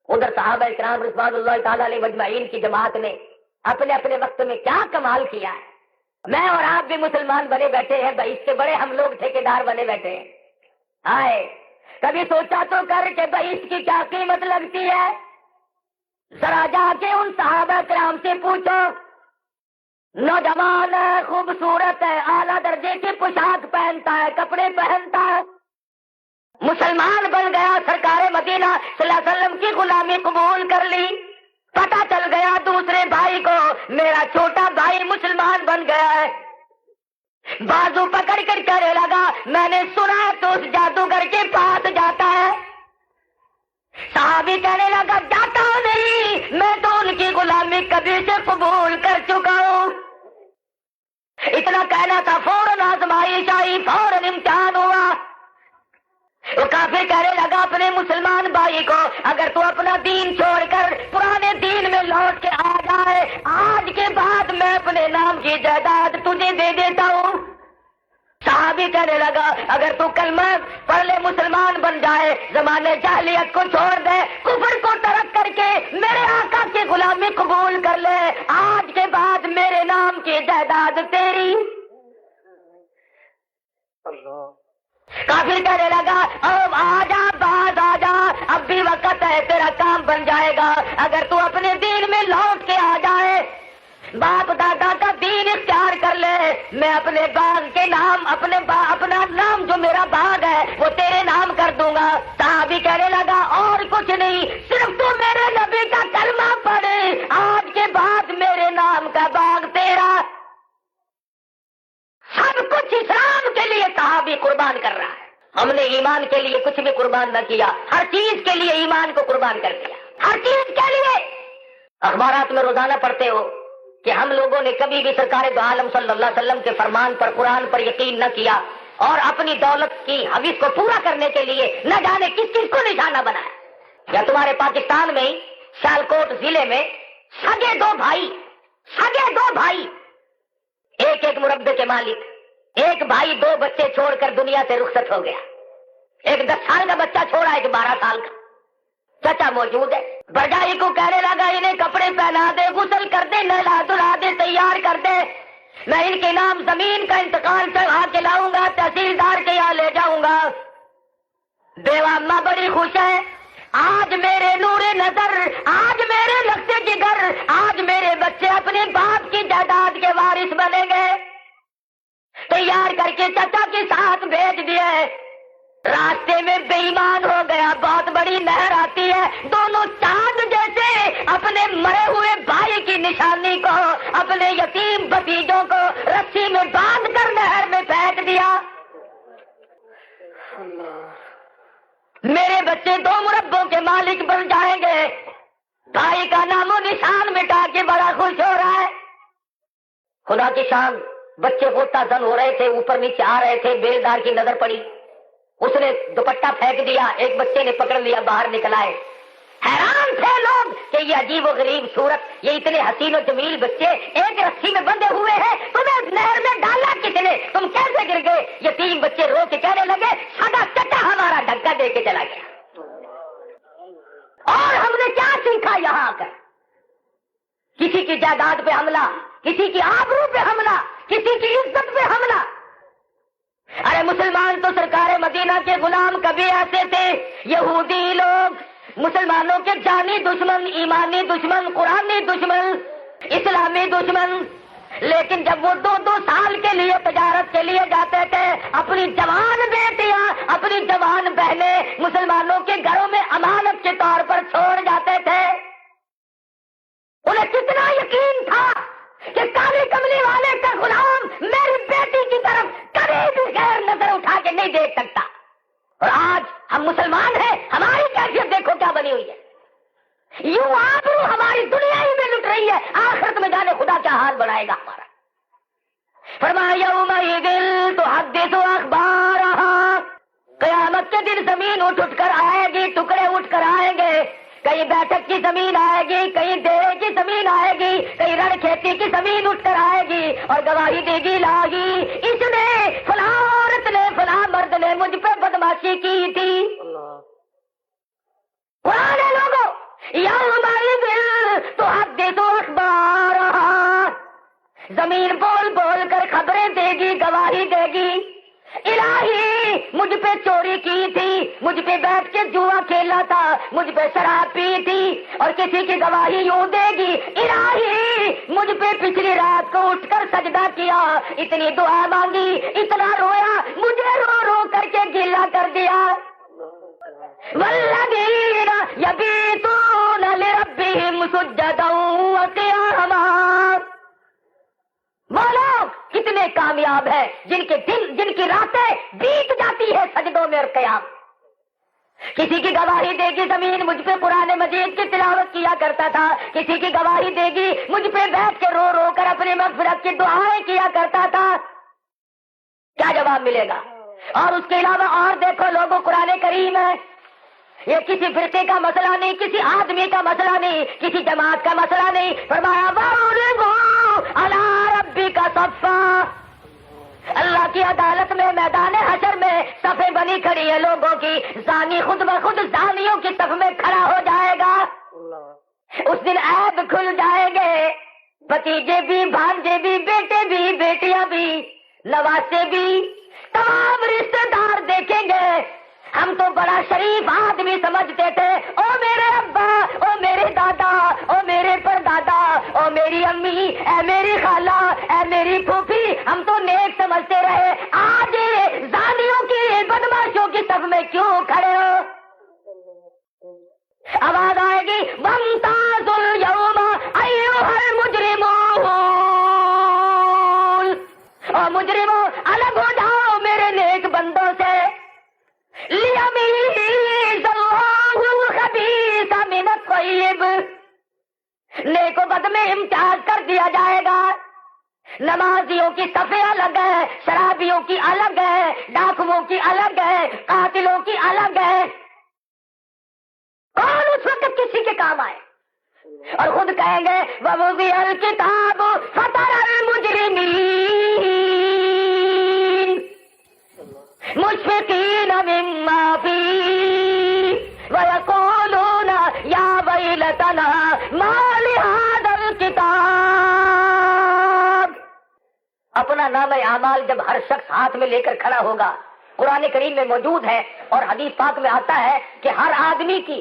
ادھر صحابہ کرام رضوان اللہ تعالی علیہ مجمعین کی جماعت نے اپنے اپنے وقت میں کیا کمال کیا ہے. میں اور آپ بھی مسلمان بنے بیٹھے ہیں بھائی, اس سے بڑے ہم لوگ ٹھیکیدار بنے بیٹھے ہیں. آئے کبھی سوچا تو کر کہ بھائی اس کی کیا قیمت لگتی ہے؟ ذرا جا کے ان صحابہ کرام سے پوچھو, نوجوان ہے, خوبصورت ہے, اعلیٰ درجے کی پوشاک پہنتا ہے, کپڑے پہنتا ہے, مسلمان بن گیا, سرکار مدینہ صلی اللہ علیہ وسلم کی غلامی قبول کر لی. پتہ چل گیا دوسرے بھائی کو میرا چھوٹا بھائی مسلمان بن گیا ہے, بازو پکڑ کر کہنے لگا میں نے سنا تو اس جادوگر کے پاس جاتا ہے. صحابی کہنے لگا جاتا ہوں نہیں, میں تو ان کی غلامی کبھی سے قبول کر چکا ہوں. اتنا کہنا تھا, فوراً آزمائش آئی, فوراً امتحان ہوا. وہ کافر کہنے لگا اپنے مسلمان بھائی کو اگر تو اپنا دین چھوڑ کر پرانے دین میں لوٹ کے آ جائے, آج کے بعد میں اپنے نام کی جائیداد تجھے دے دیتا ہوں. صحابی کہنے لگا اگر تو کلمہ پڑھ لے مسلمان بن جائے, زمانے جاہلیت کو چھوڑ دے, کفر کو ترک کر کے میرے آقا کی غلامی قبول کر لے, آج کے بعد میرے نام کی جائیداد تیری. کافر کہنے لگا اب آ جا, باز آ جا, اب بھی وقت ہے, تیرا کام بن جائے گا. اگر تو اپنے دین میں لوٹ کے آ جائے, باپ دادا کا دین اختیار کر لے, میں اپنے باغ کے نام اپنا نام جو میرا باغ ہے وہ تیرے نام کر دوں گا. صحابی کہنے لگا اور کچھ نہیں, صرف تو میرے نبی کا کلمہ پڑھے, آج کے بعد میرے نام کا باغ تیرا. سب کچھ اسلام کے لیے صحابی قربان کر رہا ہے. ہم نے ایمان کے لیے کچھ بھی قربان نہ کیا, ہر چیز کے لیے ایمان کو قربان کر دیا, ہر چیز کے لیے. اخبارات میں روزانہ پڑھتے ہو کہ ہم لوگوں نے کبھی بھی سرکار دو عالم صلی اللہ علیہ وسلم کے فرمان پر, قرآن پر یقین نہ کیا اور اپنی دولت کی حویث کو پورا کرنے کے لیے نہ جانے کس چیز کو نشانہ بنایا. یا تمہارے پاکستان میں سیالکوٹ ضلع میں سگے دو بھائی, ایک مربے کے مالک, ایک بھائی 2 بچے چھوڑ کر دنیا سے رخصت ہو گیا. ایک 10 سال کا بچہ چھوڑا, ایک 12 سال کا. چچا موجود ہے, بھرجائی کو کہنے لگا انہیں کپڑے پہنا دے, غسل کر دے, نہلا دھلا دے, تیار کر دے, میں ان کے نام زمین کا انتقال چڑھا کے لاؤں گا, تحصیلدار کے یہاں لے جاؤں گا. بیوہ ماں بڑی خوش ہے, آج میرے نور نظر, آج میرے لگتے جگر, آج میرے اپنے باپ کی جائیداد کے وارث بنیں گے، تیار کر کے چچا کے ساتھ بھیج دیے، راستے میں بے ایمان ہو گیا، بہت بڑی نہر آتی ہے، دونوں چاند جیسے اپنے مرے ہوئے بھائی کی نشانی کو، اپنے یتیم بھتیجوں کو رسی میں باندھ کر نہر میں پھینک دیا۔ میرے بچے 2 مربوں کے مالک بن جائیں گے، بھائی کا نام و نشان مٹا کے بڑا خوش ہو رہا ہے۔ خدا کی شان، بچے ہوتا زن ہو رہے تھے، اوپر نیچے آ رہے تھے، بیلدار کی نظر پڑی، اس نے دوپٹہ پھینک دیا، ایک بچے نے پکڑ لیا، باہر نکل آئے۔ حیران تھے لوگ کہ یہ عجیب و غریب صورت، یہ اتنے حسین و جمیل بچے ایک رسی میں بندھے ہوئے ہیں، تمہیں نہر میں ڈالا کس نے، تم کیسے گر گئے؟ یہ 3 بچے رو کے کہنے لگے سدا چچا ہمارا دھکا دے کے چلا گیا، اور ہم نے کیا سیکھا یہاں آ کر؟ کسی کی جائیداد پہ حملہ، کسی کی آبرو پہ حملہ، کسی کی عزت پہ حملہ۔ ارے مسلمان تو سرکار مدینہ کے غلام کبھی ایسے تھے، یہودی لوگ مسلمانوں کے جانی دشمن، ایمانی دشمن، قرآنی دشمن، اسلامی دشمن، لیکن جب وہ 2 سال کے لیے تجارت کے لیے جاتے تھے، اپنی جوان بیٹیاں، اپنی جوان بہنیں مسلمانوں کے گھروں میں امانت کے طور پر چھوڑ جاتے تھے، انہیں کتنا یقین تھا کہ کالی کملی والے کا غلام میری بیٹی کی طرف کبھی بھی غیر نظر اٹھا کے نہیں دیکھ سکتا۔ اور آج ہم مسلمان ہیں، ہماری کیفیت دیکھو کیا بنی ہوئی ہے، یوں آبرو ہماری دنیا ہی میں لٹ رہی ہے، آخرت میں جانے خدا کیا حال بنائے گا ہمارا۔ فرمایا یومئذ تحدث اخبارہا، قیامت کے دن زمین اٹھ کر آئے گی، ٹکڑے اٹھ کر آئیں گے، کہیں بیٹھک کی زمین آئے گی، کہیں دیرے کی زمین آئے گی، کہیں رڑ کھیتی کی زمین اٹھ کر آئے گی اور گواہی دے گی لاہی اس نے، فلاں عورت نے، فلاں مرد نے مجھ پہ بدماشی کی تھی۔ پرانے لوگوں یومئذ تحدث اخبارہا، زمین بول بول کر خبریں دے گی، گواہی دے گی، الہی مجھ پہ چوری کی تھی، مجھ پہ بیٹھ کے جوا کھیلا تھا، مجھ پہ شراب پی تھی، اور کسی کی گواہی یوں دے گی، الہی مجھ پہ پچھلی رات کو اٹھ کر سجدہ کیا، اتنی دعا مانگی، اتنا رویا، مجھے رو رو کر کے گیلا کر دیا۔ والذین یبیتون لربہم سجدا وقیاما، وہ لوگ کتنے کامیاب ہیں جن کی راتیں بیت جاتی ہے سجدوں میں اور قیام۔ کسی کی گواہی دے گی زمین مجھ پہ قرآن مجید کی تلاوت کیا کرتا تھا، کسی کی گواہی دے گی مجھ پہ بیٹھ کے رو رو کر اپنی مغفرت کی دعائیں کیا کرتا تھا، کیا جواب ملے گا؟ اور اس کے علاوہ اور دیکھو لوگوں، قرآن کریم ہے، یہ کسی فرقے کا مسئلہ نہیں، کسی آدمی کا مسئلہ نہیں، کسی جماعت کا مسئلہ نہیں، فرمایا وَأُرِضُوا عَلَىٰ رَبِّكَ صَفًّا، اللہ کی عدالت میں میدان حشر میں صفیں بنی کھڑی ہے لوگوں کی، زانی خود بخود زانیوں کی صف میں کھڑا ہو جائے گا، اس دن عیب کھل جائیں گے، بھتیجے بھی، بھانجے بھی، بیٹے بھی، بیٹیاں بھی، نواسے بھی، تمام رشتے دار دیکھیں گے، ہم تو بڑا شریف آدمی سمجھتے تھے، او میرے ابا، او میرے دادا، او میرے پردادا، او میری امی، اے میری خالہ، اے میری پھوپھی، ہم تو نیک سمجھتے رہے، آج زانیوں کی، بدماشوں کی صف میں کیوں کھڑے ہو؟ آواز آئے گی وَامْتَازُوا الْيَوْمَ أَيُّهَا الْمُجْرِمُونَ، او مجرموں الگ ہو جاؤ میرے نیک بندوں سے، لِيَمِيزَ اللَّهُ الْخَبِيثَ مِنَ الطَّيِّبِ، نیک و بد میں امتیاز کر دیا جائے گا، نمازیوں کی صفیں الگ ہے، شرابیوں کی الگ ہے، ڈاکوؤں کی الگ ہے، قاتلوں کی الگ ہے، کون اس وقت کسی کے کام آئے؟ اور خود کہیں گے وَوُضِعَ الْكِتَابُ فَتَرَى الْمُجْرِمِينَ مُشْفِقِينَ مِمَّا فِيهِ وَيَقُولُونَ يَا وَيْلَتَنَا مَا لِهَذَا الْكِتَابِ، اپنا نام اعمال جب ہر شخص ہاتھ میں لے کر کھڑا ہوگا، قرآن کریم میں موجود ہے اور حدیث پاک میں آتا ہے کہ ہر آدمی کی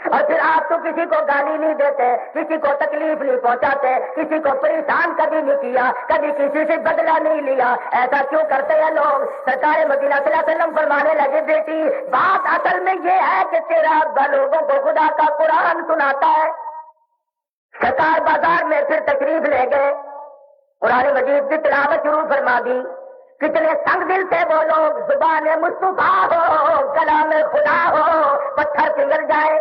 اور پھر آپ تو کسی کو گالی نہیں دیتے، کسی کو تکلیف نہیں پہنچاتے، کسی کو پریشان کبھی نہیں کیا، کبھی کسی سے بدلہ نہیں لیا، ایسا کیوں کرتے ہیں لوگ؟ سرکار مدینہ صلی اللہ علیہ وسلم فرمانے لگے بیٹی بات اصل میں یہ ہے کہ تیرا ابا لوگوں کو خدا کا قرآن سناتا ہے۔ سرکار بازار میں پھر تشریف لے گئے، قرآن مجید کی تلاوت شروع فرما دی۔ کتنے تنگ دل تھے وہ لوگ، زبان مصطفیٰ ہو، کلام خدا ہو، پتھر پگھل جائے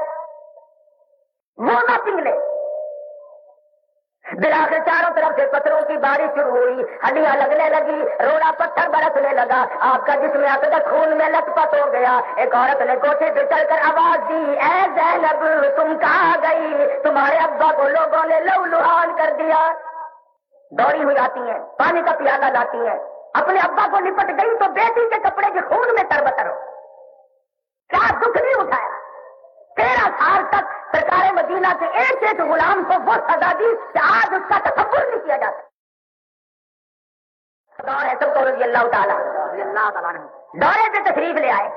وہ نہ پگھلے۔ بلاخر چاروں طرف سے پتھروں کی بارش شروع ہوئی، ہڈیاں لگنے لگی، روڑا پتھر برسنے لگا، آپ کا جسم اقدس خون میں لت پت ہو گیا۔ ایک عورت نے کوٹھے پہ چڑھ کر آواز دی، اے زینب تم کہاں گئی؟ تمہارے ابا کو لوگوں نے لو لہان کر دیا۔ دوڑی ہوئی آتی ہیں، پانی کا پیالہ لاتی ہیں، اپنے ابا کو لپٹ گئی تو بیٹی کے کپڑے کے خون میں تربتر ہو۔ کیا دکھ نہیں اٹھایا؟ 13 سال تک سرکار مدینہ کے ایک ایک غلام کو وہ سزا دی کہ آج اس کا تصور نہیں کیا جاتا۔ رضی اللہ تعالیٰ دورے پہ تشریف لے آئے۔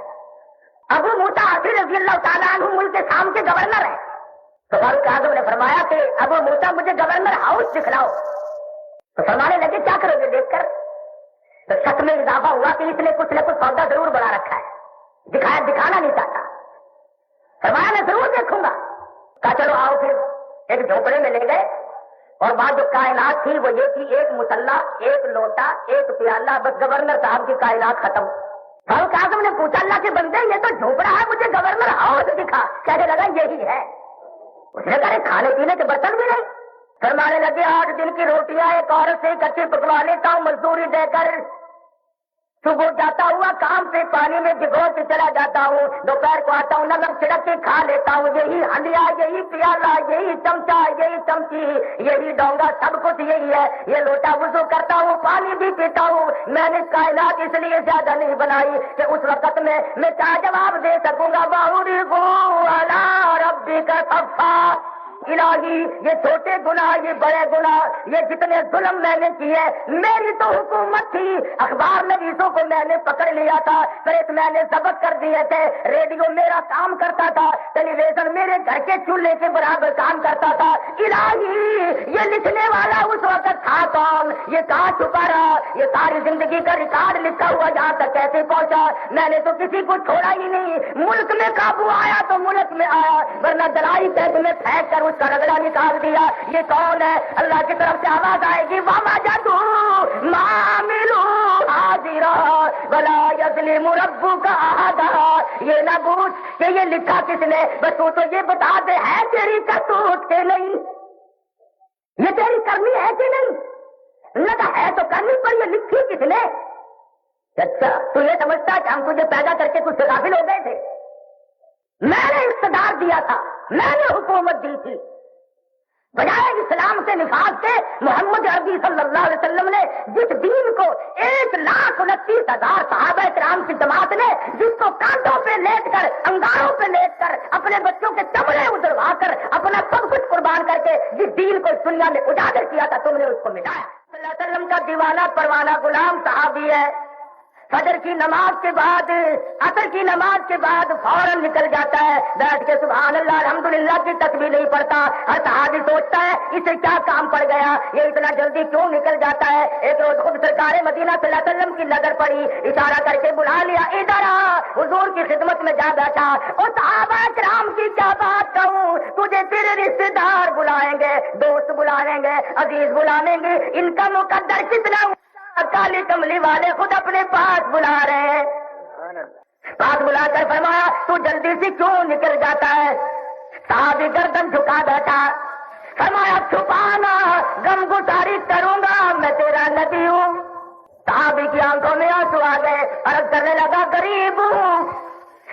ابو موسیٰ اشعری رضی اللہ تعالیٰ عنہ ملک شام کے گورنر ہیں، تو فاروق اعظم نے فرمایا کہ ابو موسیٰ مجھے گورنر ہاؤس دکھلاؤ۔ تو فرمانے لگے کیا کرو گے دیکھ کر؟ تو شک میں اضافہ ہوا کہ اس نے کچھ نہ کچھ سودا ضرور بنا رکھا ہے، دکھانا نہیں چاہتا۔ فرمایا میں ضرور دیکھوں گا۔ کہا چلو آؤ۔ پھر ایک جھونپڑے میں لے گئے اور بعد جو کائنات تھی وہ یہ تھی، ایک مسلح، ایک لوٹا، ایک پیالہ، بس گورنر صاحب کی کائنات ختم۔ فاروق اعظم نے پوچھا اللہ کے بندے یہ تو جھونپڑا ہے، مجھے گورنر ہاؤس دکھا۔ کہنے لگا یہی ہے۔ اس نے کہا کھانے پینے کے برتن بھی نہیں؟ فرمانے لگے 8 دن کی روٹیاں ایک عورت سے اکٹھی پکوا لیتا ہوں مزدوری دے کر، صبح جاتا ہوا کام سے پانی میں بھگو کے چلا جاتا ہوں، دوپہر کو آتا ہوں نمک چھڑک کے کھا لیتا ہوں، یہی ہنڈیا، یہی پیالہ، یہی چمچا، یہی چمچی، یہی ڈونگا، سب کچھ یہی ہے۔ یہ لوٹا وضو کرتا ہوں، پانی بھی پیتا ہوں۔ میں نے کائنات اس لیے زیادہ نہیں بنائی کہ اس وقت میں کیا جواب دے سکوں گا؟ وَأُرِغُ عَلَىٰ رَبِّكَ صَفًّا۔ الہی یہ چھوٹے گناہ، یہ بڑے گناہ، یہ جتنے ظلم میں نے کیے، میری تو حکومت تھی، اخبار نویسوں کو میں نے پکڑ لیا تھا، پریس میں نے ضبط کر دیے تھے، ریڈیو میرا کام کرتا تھا، ٹیلی ویژن میرے گھر کے چولہے کے برابر کام کرتا تھا۔ الہی یہ لکھنے والا اس وقت تھا کون؟ یہ کہاں چھپا رہا؟ یہ ساری زندگی کا ریکارڈ لکھا ہوا یہاں تک کیسے پہنچا؟ میں نے تو کسی کو چھوڑا ہی نہیں، ملک میں قابو آیا تو ملک میں آیا، ورنہ دلائی پیٹ میں پھینک کر اس کا رگڑا نکال دیا۔ یہ کون ہے؟ اللہ کی طرف سے آواز آئے گی وَوَجَدُوا مَا عَمِلُوا حَاضِرًا وَلَا يَظْلِمُ رَبُّكَ أَحَدًا۔ یہ نہ پوچھ کہ یہ لکھا کس نے، بس تو یہ بتا دے ہے تیری کرتوت کہ نہیں، یہ تیری کرنی ہے کہ نہیں؟ لگا ہے تو کرنی، پر یہ لکھی کس نے؟ اچھا تو یہ سمجھتا کہ ہم تجھے پیدا کر کے کچھ غافل ہو گئے تھے؟ میں نے اقتدار دیا تھا، میں نے حکومت دی تھی، بجائے اسلام سے نفاذ کے محمد عربی صلی اللہ علیہ وسلم نے جس دین کو 1,29,000 صحابہ کرام کی جماعت نے جس کو کانٹوں پہ لیٹ کر، انگاروں پہ لیٹ کر، اپنے بچوں کے چمڑے ادھروا کر، اپنا سب کچھ قربان کر کے جس دین کو اس دنیا میں اجاگر کیا تھا، تم نے اس کو مٹایا۔ صلی اللہ علیہ وسلم کا دیوانہ پروانہ غلام صحابی ہے، فجر کی نماز کے بعد، عصر کی نماز کے بعد فوراً نکل جاتا ہے، بیٹھ کے سبحان اللہ الحمدللہ کی تسبیح نہیں پڑھتا۔ ہر صحابی سوچتا ہے اسے کیا کام پڑ گیا، یہ اتنا جلدی کیوں نکل جاتا ہے۔ ایک روز خود سرکار مدینہ صلی اللہ علیہ وسلم کی نظر پڑی، اشارہ کر کے بلا لیا، ادھر آ، حضور کی خدمت میں جا بیٹھا۔ اور صحابہ کرام کی کیا بات کہوں، تجھے تیرے رشتے دار بلائیں گے، دوست بلائیں گے، عزیز بلائیں گے، ان کا مقدر کتنا، کالی کملی والے خود اپنے پاس بلا رہے ہیں۔ پاس بلا کر فرمایا تو جلدی سے کیوں نکل جاتا ہے؟ صحابی گردن جھکا بیٹھا، فرمایا چھپانا، غم گساری کروں گا، میں تیرا نبی ہوں۔ صحابی کی آنکھوں میں آنسو آ گئے، عرض کرنے لگا غریب ہوں،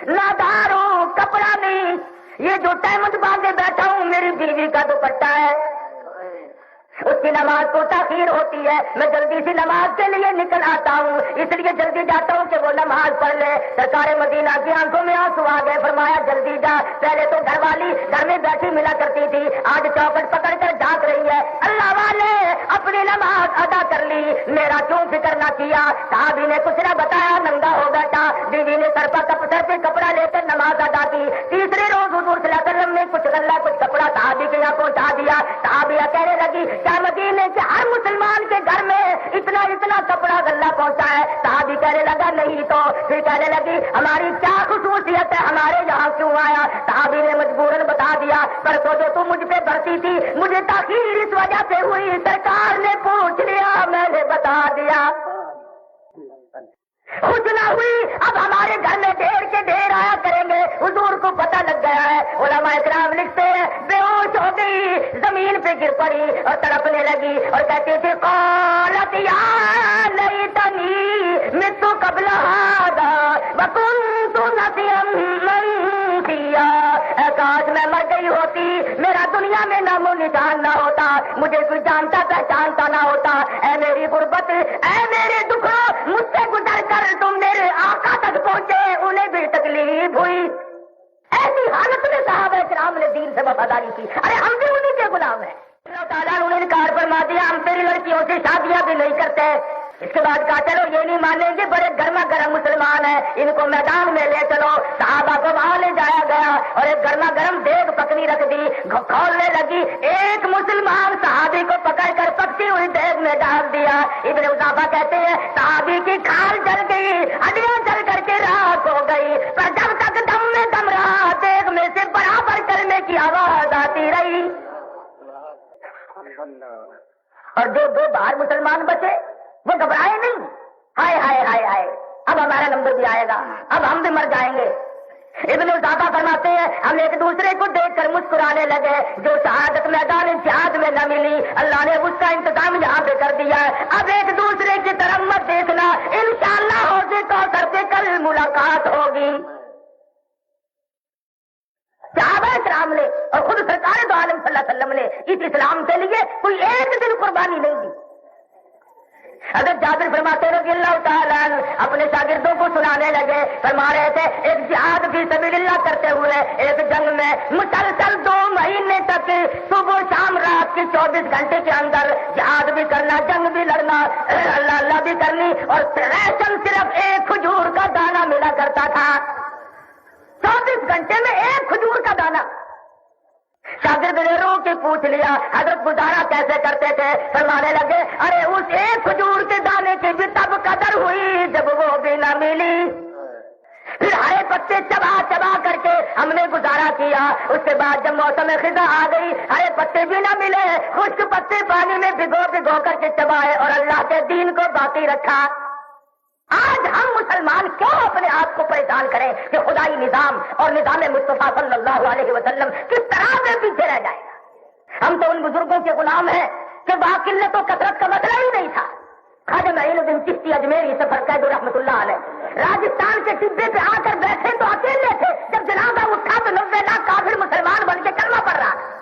نادار ہوں، کپڑا نہیں، یہ جو تہمت باندھے بیٹھا ہوں میری بیوی کا دوپٹہ ہے، اس کی نماز کو تاخیر ہوتی ہے، میں جلدی سے نماز کے لیے نکل آتا ہوں، اس لیے جلدی جاتا ہوں کہ وہ نماز پڑھ لے۔ سرکار مدینہ کی آنکھوں میں آنسو آ گئے، فرمایا جلدی جا، پہلے تو گھر والی گھر میں بیٹھی ملا کرتی تھی، آج چوکٹ پکڑ کر جھانک رہی ہے۔ اللہ والے اپنے اپنی نماز ادا کر لی، میرا کیوں فکر نہ کیا؟ صحابی نے کچھ نہ بتایا، ننگا ہو بیٹھا، بیوی نے سر پہ کپڑا لے کر نماز ادا کی۔ تیسرے روز حضور صلی اللہ علیہ وسلم نے کچھ غلہ کچھ کپڑا صحابی کے یہاں پہنچا دیا۔ صحابیہ کہنے لگی کیا مدینے کے ہر مسلمان کے گھر میں اتنا کپڑا غلہ پہنچا ہے؟ صحابی کہنے لگا نہیں تو، پھر کہنے لگی ہماری کیا خصوصیت ہے، ہمارے یہاں کیوں آیا؟ صحابی نے مجبوراً بتا دیا پرسوں جو تم مجھ پہ برتی تھی مجھے تاخیر اس وجہ سے ہوئی، سرکار نے پوچھ لیا میں نے بتا دیا، کچھ نہ ہوئی، اب ہمارے گھر میں ڈھیر کے ڈھیر آیا کریں گے۔ حضور کو پتہ لگ گیا ہے، علماء کرام لکھتے ہیں بے ہوش ہو گئی، زمین پہ گر پڑی اور تڑپنے لگی اور کہتی تھی قالت یا لیتنی مت قبل ھذا وکنت نسیا منسیا، اے کاش میں مر گئی ہوتی، میرا دنیا میں نام و نشان نہ ہوتا، مجھے کوئی جانتا پہچانتا نہ ہوتا۔ اے میری غربت، اے میرے دکھوں، مجھ سے گزر کر تم میرے آقا تک پہنچے، انہیں بھی تکلیف ہوئی۔ ایسی حالت میں صحابہ کرام نے دین سے وفاداری کی۔ ارے ہم بھی انہیں کے غلام ہیں۔ اللہ تعالیٰ نے انہیں انکار فرما دیا، ہم تیری لڑکیوں سے شادیاں بھی نہیں کرتے۔ اس کے بعد کہا چلو یہ نہیں مانیں گے، بڑے گرما گرم مسلمان ہیں، ان کو میدان میں لے چلو۔ صحابہ کو وہاں لے جایا گیا اور ایک گرما گرم دیگ پکنی رکھ دی، کھولنے لگی، ایک مسلمان صحابی کو پکڑ کر پکتی ہوئی دیگ میں ڈال دیا۔ ابن حذافہ کہتے ہیں صحابی کی کھال جل گئی، ہڈیاں جل کر کے راکھ ہو گئی، پر جب تک دم میں دم رہا دیگ میں سے برابر کلمے کی آواز آتی رہی۔ اور جو دو باہر مسلمان بچے وہ گھبرائے نہیں، ہائے ہائے ہائے ہائے اب ہمارا نمبر بھی آئے گا، اب ہم بھی مر جائیں گے۔ ابن حذافہ فرماتے ہیں ہم ایک دوسرے کو دیکھ کر مسکرانے لگے، جو شہادت میدان جہاد میں نہ ملی اللہ نے اس کا انتظام یہاں پہ کر دیا ہے، اب ایک دوسرے کی طرف مت دیکھنا، انشاءاللہ حوض کوثر پہ کل ملاقات ہوگی۔ صحابہ کرام نے اور خود سرکار دو عالم صلی اللہ علیہ وسلم نے اس اسلام کے لیے کوئی ایک دن قربانی نہیں دی۔ حضرت جابر فرماتے ہیں رضی اللہ تعالیٰ عنہ اپنے شاگردوں کو سنانے لگے، فرما رہے تھے ایک جہاد فی سبیل اللہ کرتے ہوئے ایک جنگ میں مسلسل 2 مہینے تک صبح شام رات کے 24 گھنٹے کے اندر جہاد بھی کرنا، جنگ بھی لڑنا، اللہ اللہ بھی کرنی، اور راشن صرف ایک کھجور کا دانہ ملا کرتا تھا۔ 24 گھنٹے میں ایک کھجور کا دانہ۔ شاگرد نے رو کے پوچھ لیا حضرت گزارا کیسے کرتے تھے؟ فرمانے لگے ارے اس ایک کھجور کے دانے کی بھی تب قدر ہوئی جب وہ بھی نہ ملی، پھر ہرے پتے چبا چبا کر کے ہم نے گزارا کیا، اس کے بعد جب موسم خزاں آ گئی ہرے پتے بھی نہ ملے، خشک پتے پانی میں بھگو بھگو کر کے چبائے اور اللہ کے دین کو باقی رکھا۔ آج ہم مسلمان کیوں اپنے آپ کو پریشان کریں کہ خدائی نظام اور نظام مصطفیٰ صلی اللہ علیہ وسلم کس طرح سے پیچھے رہ جائے گا؟ ہم تو ان بزرگوں کے غلام ہیں کہ وہاں قلت و کثرت کا مسئلہ ہی نہیں تھا۔ خواجہ معین الدین چشتی اجمیری سفر قید رحمۃ اللہ علیہ راجستھان کے ٹبے پہ آ کر بیٹھے تو اکیلے تھے، جب جنازہ اٹھا تو 90 لاکھ کافر مسلمان بن کے کلمہ پڑھ رہا تھا۔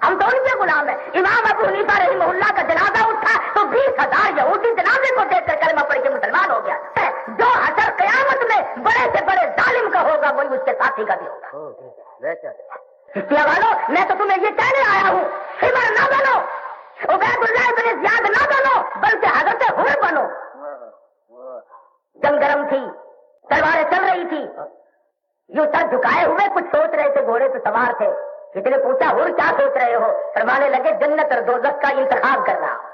ہم تو ان کے غلام ہیں۔ امام ابو حنیفہ رحمہ اللہ کا جنازہ اٹھا تو 20,000 یہودی جنازے کو دیکھ کر کلمہ پڑھ کے مسلمان ہو گیا۔ جو حشر قیامت میں بڑے سے بڑے ظالم کا ہوگا وہی اس کے ساتھی کا بھی ہوگا۔ کیا والو میں تو تمہیں یہ کہنے آیا ہوں خمر نہ بنو، عبید اللہ بن زیاد نہ بنو، بلکہ حضرت حر بنو۔ جنگ گرم تھی، تلواریں چل رہی تھی، یوں سر جھکائے ہوئے کچھ سوچ رہے تھے، گھوڑے پہ سوار تھے۔ کسی نے پوچھا حر کیا سوچ رہے ہو؟ فرمانے لگے جنت اور دوزخ کا انتخاب کر رہا ہوں،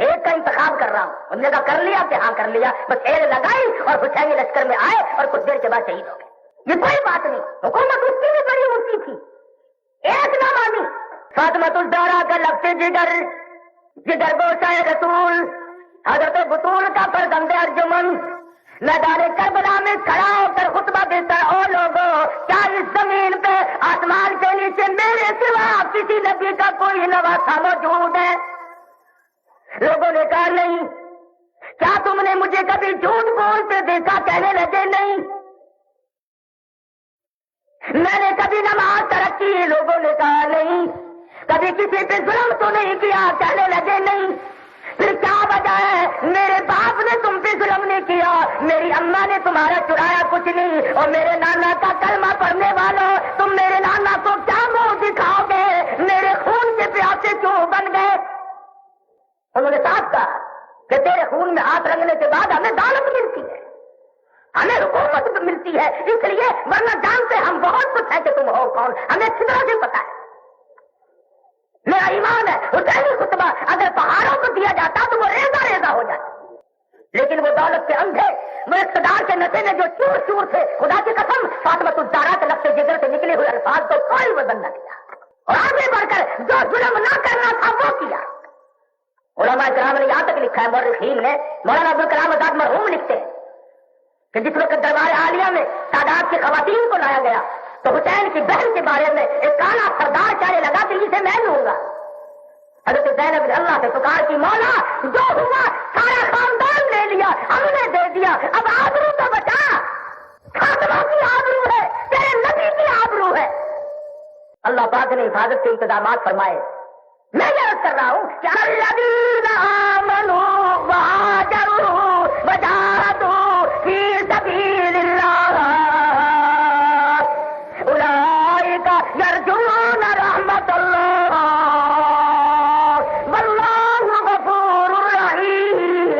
ایک کا انتخاب کر رہا ہوں۔ انہوں نے کہا کر لیا کہ ہاں کر لیا، بس ایڑ لگائی اور حسینی لشکر میں آئے اور کچھ دیر کے بعد شہید ہو گئے۔ یہ کوئی بات نہیں، حکومت اس کی بھی بڑی اونچی تھی، ایک نہ مانی۔ فاطمۃ الزہرا کا لفظ جگر، جگر گوشہ رسول، حضرت بطول کا فرزند ارجمن میدان کربلا میں کھڑا ہو کر خطبہ دیتا ہے، او لوگوں کیا اس زمین پہ آسمان کے نیچے میرے سوا کسی نبی کا کوئی نواسا موجود ہے؟ لوگوں نے کہا نہیں۔ کیا تم نے مجھے کبھی جھوٹ بولتے دیکھا؟ کہنے لگے نہیں۔ میں نے کبھی نماز ترک کی؟ لوگوں نے کہا نہیں۔ کبھی کسی پہ ظلم تو نہیں کیا؟ کہنے لگے نہیں۔ پھر کیا وجہ ہے؟ میرے باپ نے تم پہ ظلم نہیں کیا، میری اماں نے تمہارا چرایا کچھ نہیں، اور میرے نانا کا کلمہ پڑھنے والوں تم میرے نانا کو کیا منہ دکھاؤ گے؟ میرے خون کے پیاسے کیوں بن گئے؟ کہ تیرے خون میں ہاتھ رنگنے کے بعد ہمیں دولت ملتی ہے، ہمیں حکومت ملتی ہے، اس لیے ورنہ جانتے ہم بہت کچھ ہے کہ تم ہو کون، ہمیں اچھی طرح سے پتا ہے۔ میرا ایمان ہے حسینی خطبہ اگر پہاڑوں کو دیا جاتا تو وہ ریزہ ریزہ ہو جاتا، لیکن وہ دولت کے اندھے، وہ اقتدار کے نشے میں جو چور چور تھے، خدا کی قسم فاطمہ الزہرا کے لفظ جگر سے نکلے ہوئے الفاظ کو کوئی وزن نہ کیا، اور آگے بڑھ کر جو ظلم نہ کرنا تھا وہ کیا۔ علماء کرام نے یہاں تک لکھا ہے، مورخین نے، مولانا عبدالکلام آزاد مرحوم لکھتے ہیں کہ جس وقت دربار عالیہ میں سادات کی خواتین کو لایا گیا تو حسین کی بہن کے بارے میں ایک کالا سردار کہنے لگا کہ اسے میں لوں گا۔ حضرت زینب نے اللہ سے پکار کی، مولا جو ہوا سارا خاندان لے لیا، ہم نے دے دیا، اب آبرو تو بچا، خاتمہ کی آبرو ہے، تیرے نبی کی آبرو ہے۔ اللہ پاک نے حفاظت کے انتظامات فرمائے۔ میں یہ عرض کر رہا ہوں کہ الذین آمنوا وہاجروا وجاہدوا فی سبیل اللہ اولئک یرجون رحمت اللہ واللہ غفور رحیم۔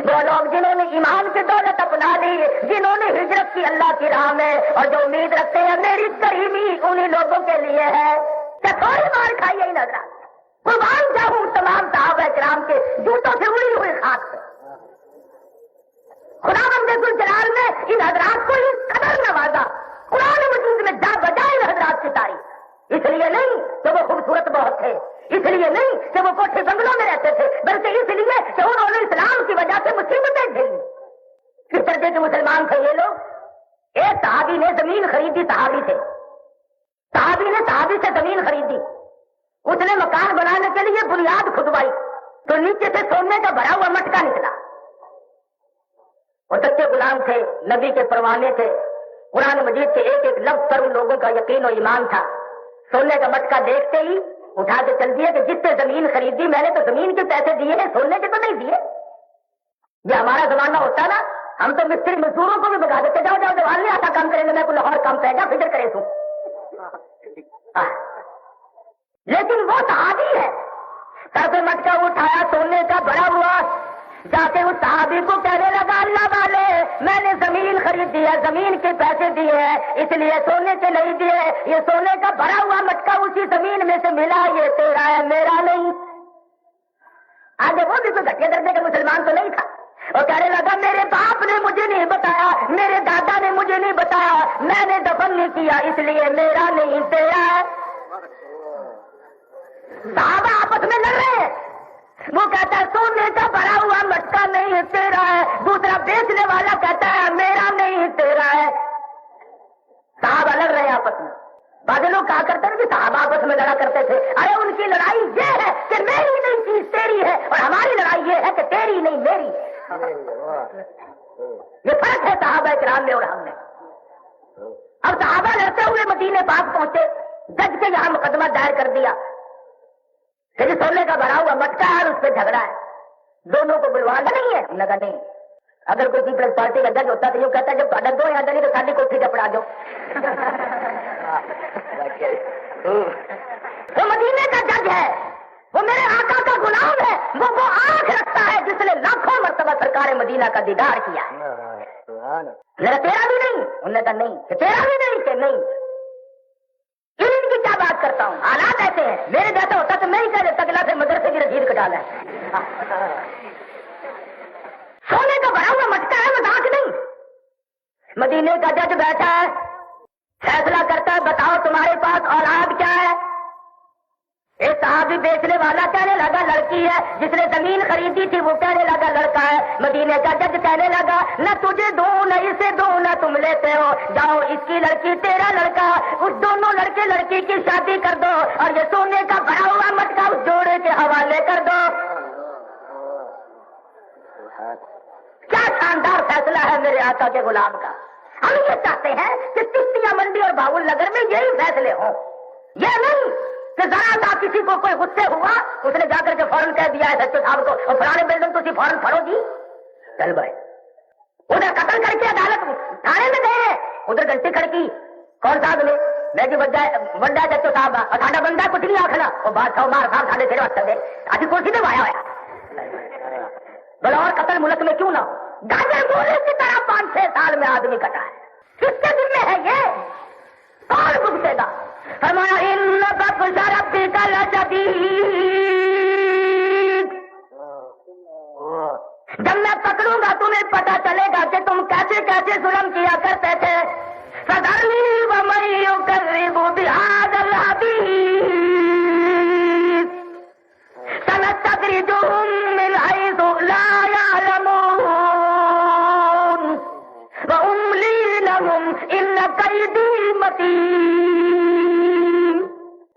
وہ لوگ جنہوں نے ایمان کی دولت اپنا لی، جنہوں نے ہجرت کی اللہ کی راہ میں، اور جو امید رکھتے ہیں میری قریبی انہی لوگوں کے لیے ہے کہ تھوڑی مار کھائیے ان حضرات، قربان جاؤں تمام صحابہ کرام کے جوتوں سے اڑی ہوئی خاک سے۔ خدا بند ذوالجلال نے ان حضرات کو اس قدر نوازا، قرآن مجید میں جا بجائے ان حضرات کی تعریف، اس لیے نہیں کہ وہ خوبصورت بہت تھے، اس لیے نہیں کہ وہ کوٹھے بنگلوں میں رہتے تھے، بلکہ اس لیے کہ انہوں نے اسلام کی وجہ سے مصیبتیں جھیلی۔ کس درجے کے مسلمان تھے یہ لوگ؟ ایک صحابی نے زمین خریدی، صحابی نے صحابی سے زمین خریدی، اس نے مکان بنانے کے لیے بنیاد کھدوائی تو نیچے سے سونے کا بھرا ہوا مٹکا نکلا۔ وہ سچے غلام تھے، نبی کے پروانے تھے، قرآن مجید کے ایک ایک لفظ پر ان لوگوں کا یقین و ایمان تھا۔ سونے کا مٹکا دیکھتے ہی اٹھا کے چل دیے کہ جس سے زمین خریدی میں نے تو زمین کے پیسے دیے ہیں، سونے کے تو نہیں دیے۔ یہ ہمارا زمانہ ہوتا نا، ہم تو مستری مزدوروں کو بھی بگا دیتے، جاؤ جاؤ جوان نہیں آتا کام کریں گے، میں کوئی لاہور کام پہ جا فکر کرے تو۔ لیکن وہ صحابی ہے، سر پہ مٹکا اٹھایا سونے کا بڑا ہوا، جا کے اس صحابی کو کہنے لگا اللہ والے میں نے زمین خریدی ہے، زمین کے پیسے دیے ہیں، اس لیے سونے کے نہیں دیے، یہ سونے کا بھرا ہوا مٹکا اسی زمین میں سے ملا، یہ تیرا ہے میرا نہیں۔ آگے وہ بھی کوئی گھٹیا درجے کا مسلمان تو نہیں تھا، وہ کہنے لگا میرے باپ نے مجھے نہیں بتایا، میرے دادا نے مجھے نہیں بتایا، میں نے دفن نہیں کیا، اس لیے میرا نہیں تیرا ہے۔ صحابہ آپس میں لڑ رہے ہیں، وہ کہتا ہے سونے کا بھرا ہوا مٹکا نہیں تیرا ہے، دوسرا بیچنے والا کہتا ہے میرا نہیں تیرا ہے۔ صحابہ لڑ رہے ہیں آپس میں۔ بعض لوگ کہا کرتے ہیں کہ صحابہ آپس میں لڑا کرتے تھے، ارے ان کی لڑائی یہ ہے کہ میری نہیں چیز تیری ہے، اور ہماری لڑائی یہ ہے کہ تیری نہیں میری ہے۔ یہ فرق ہے صحابہ کرام میں اور ہم میں۔ اب صحابہ لڑتے ہوئے مدینے پاک پہنچے، جج کے یہاں مقدمہ دائر کر دیا کہ سونے کا بھرا ہوا مٹکا ہے اور اس پہ جھگڑا ہے، دونوں کو بلوانا نہیں ہے۔ لگا نہیں، اگر کوئی پیپلز پارٹی کا جج ہوتا تو یوں کہتا ہے جب تھوڑا دو یہاں جگہ تو ساری کوٹھی چپڑا دو۔ وہ مدینے کا جج ہے، وہ میرے آقا کا غلام ہے، وہ آنکھ رکھتا ہے جس نے لاکھوں مرتبہ سرکار مدینہ کا دیدار کیا ہے۔ میرا تیرا بھی نہیں، انہوں نے کہا نہیں کہ تیرا بھی نہیں کہ نہیں۔ ان کی کیا بات کرتا ہوں، حالات ایسے ہیں، میرے جیسا ہوتا تو میں ہی کہہ دیتا کہ مدرسے کی رسید کٹا لیں۔ سونے کا بھرا ہوا مٹکا ہے، مذاق نہیں۔ مدینے کا جج بیٹھا ہے، فیصلہ کرتا ہے بتاؤ تمہارے پاس اولاد کیا ہے؟ ایک صحابی بیچنے والا کہنے لگا لڑکی ہے، جس نے زمین خریدی تھی وہ کہنے لگا لڑکا ہے۔ مدینے کا جج کہنے لگا نہ تجھے دوں نہ اسے دوں، نہ تم لیتے ہو، جاؤ اس کی لڑکی تیرا لڑکا، اس دونوں لڑکے لڑکی کی شادی کر دو اور یہ سونے کا بھرا ہوا مٹکا اس جوڑے کے حوالے کر دو۔ کیا شاندار فیصلہ ہے میرے آقا کے غلام کا۔ ہم یہ چاہتے ہیں کہ چشتیہ منڈی اور باول نگر میں یہی فیصلے ہوں، یہ نہیں کہ ذرا سا کسی کو کوئی غصے ہوا اس نے جا کر کے فوراً کہہ دیا ہے سچو صاحب کو اور فلانے بلڈنگ تو فوراً پھڑو جی، چل بھائی ادھر قتل کر کے عدالت تھانے میں گئے، ادھر گھنٹی کھڑکی، کون صاحب نے میں جی وڈا جچو صاحب ساڈا بندہ کچھ نہیں آخنا وہ بادشاہ مار صاحب ساڈے سر وقت دے ابھی کرسی پہ آیا ہوا بلور قتل ملک میں کیوں نہ ہو گاجر گولے کی طرح 5-6 سال میں آدمی کٹا ہے کس کے دل میں ہے یہ کون بھگتے گا فرمایا ان بطش ربک لشدید جب میں پکڑوں گا تمہیں پتا چلے گا کہ تم کیسے کیسے ظلم کیا کرتے تھے فذرنی ومن یکذب بہذا الحدیث سنستدرجهم من حیث لا یعلمون واملی لهم ان کیدی متین۔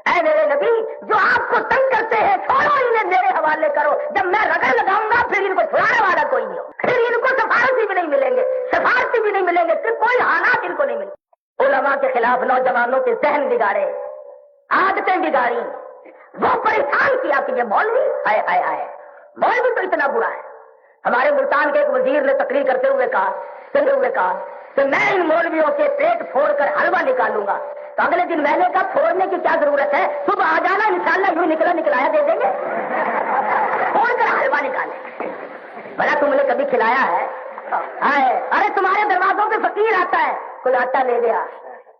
اے میرے نبی جو آپ کو تنگ کرتے ہیں چھوڑو انہیں میرے حوالے کرو، جب میں رگڑ لگاؤں گا پھر ان کو چھڑانے والا کوئی نہیں ہو، پھر ان کو سفارشی بھی نہیں ملیں گے، سفارشی بھی نہیں ملیں گے، پھر کوئی حالات ان کو نہیں ملیں گے۔ علماء کے خلاف نوجوانوں کے ذہن بگاڑے، عادتیں بگاڑی، وہ پریشان کیا کہ یہ مولوی آئے آئے آئے مولوی تو اتنا برا ہے۔ ہمارے ملتان کے ایک وزیر نے تقریر کرتے ہوئے کہا کہ میں ان مولویوں کے پیٹ پھوڑ کر حلوہ نکالوں گا، تو اگلے دن میں نے کہا پھوڑنے کی کیا ضرورت ہے، صبح آ جانا انشاءاللہ یوں نکلایا دے دیں گے، پھوڑ کر حلوہ نکالیں۔ بھلا تم نے کبھی کھلایا ہے؟ ارے تمہارے دروازوں پہ فقیر آتا ہے، کوئی آٹا لے گیا،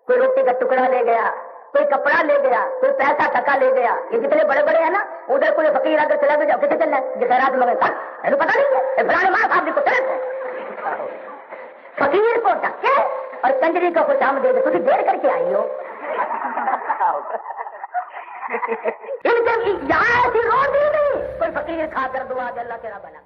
کوئی روٹی کا ٹکڑا لے گیا، کوئی کپڑا لے گیا، کوئی پیسہ ٹکا لے گیا، یہ جتنے بڑے بڑے ہیں نا ادھر کوئی فقیر اگر چلا گیا کتنے چلنا ہے جو خیرات میں پتا نہیں ہے فلانے ماں صاحب کو چلے فقیر کو ٹکے اور کنجری کا خوش آمدید تھی دیر کر کے آئی ہو ان کے یہاں ایسی روزی نہیں کوئی فقیر کھا کر دعا کہ اللہ تیرا بنا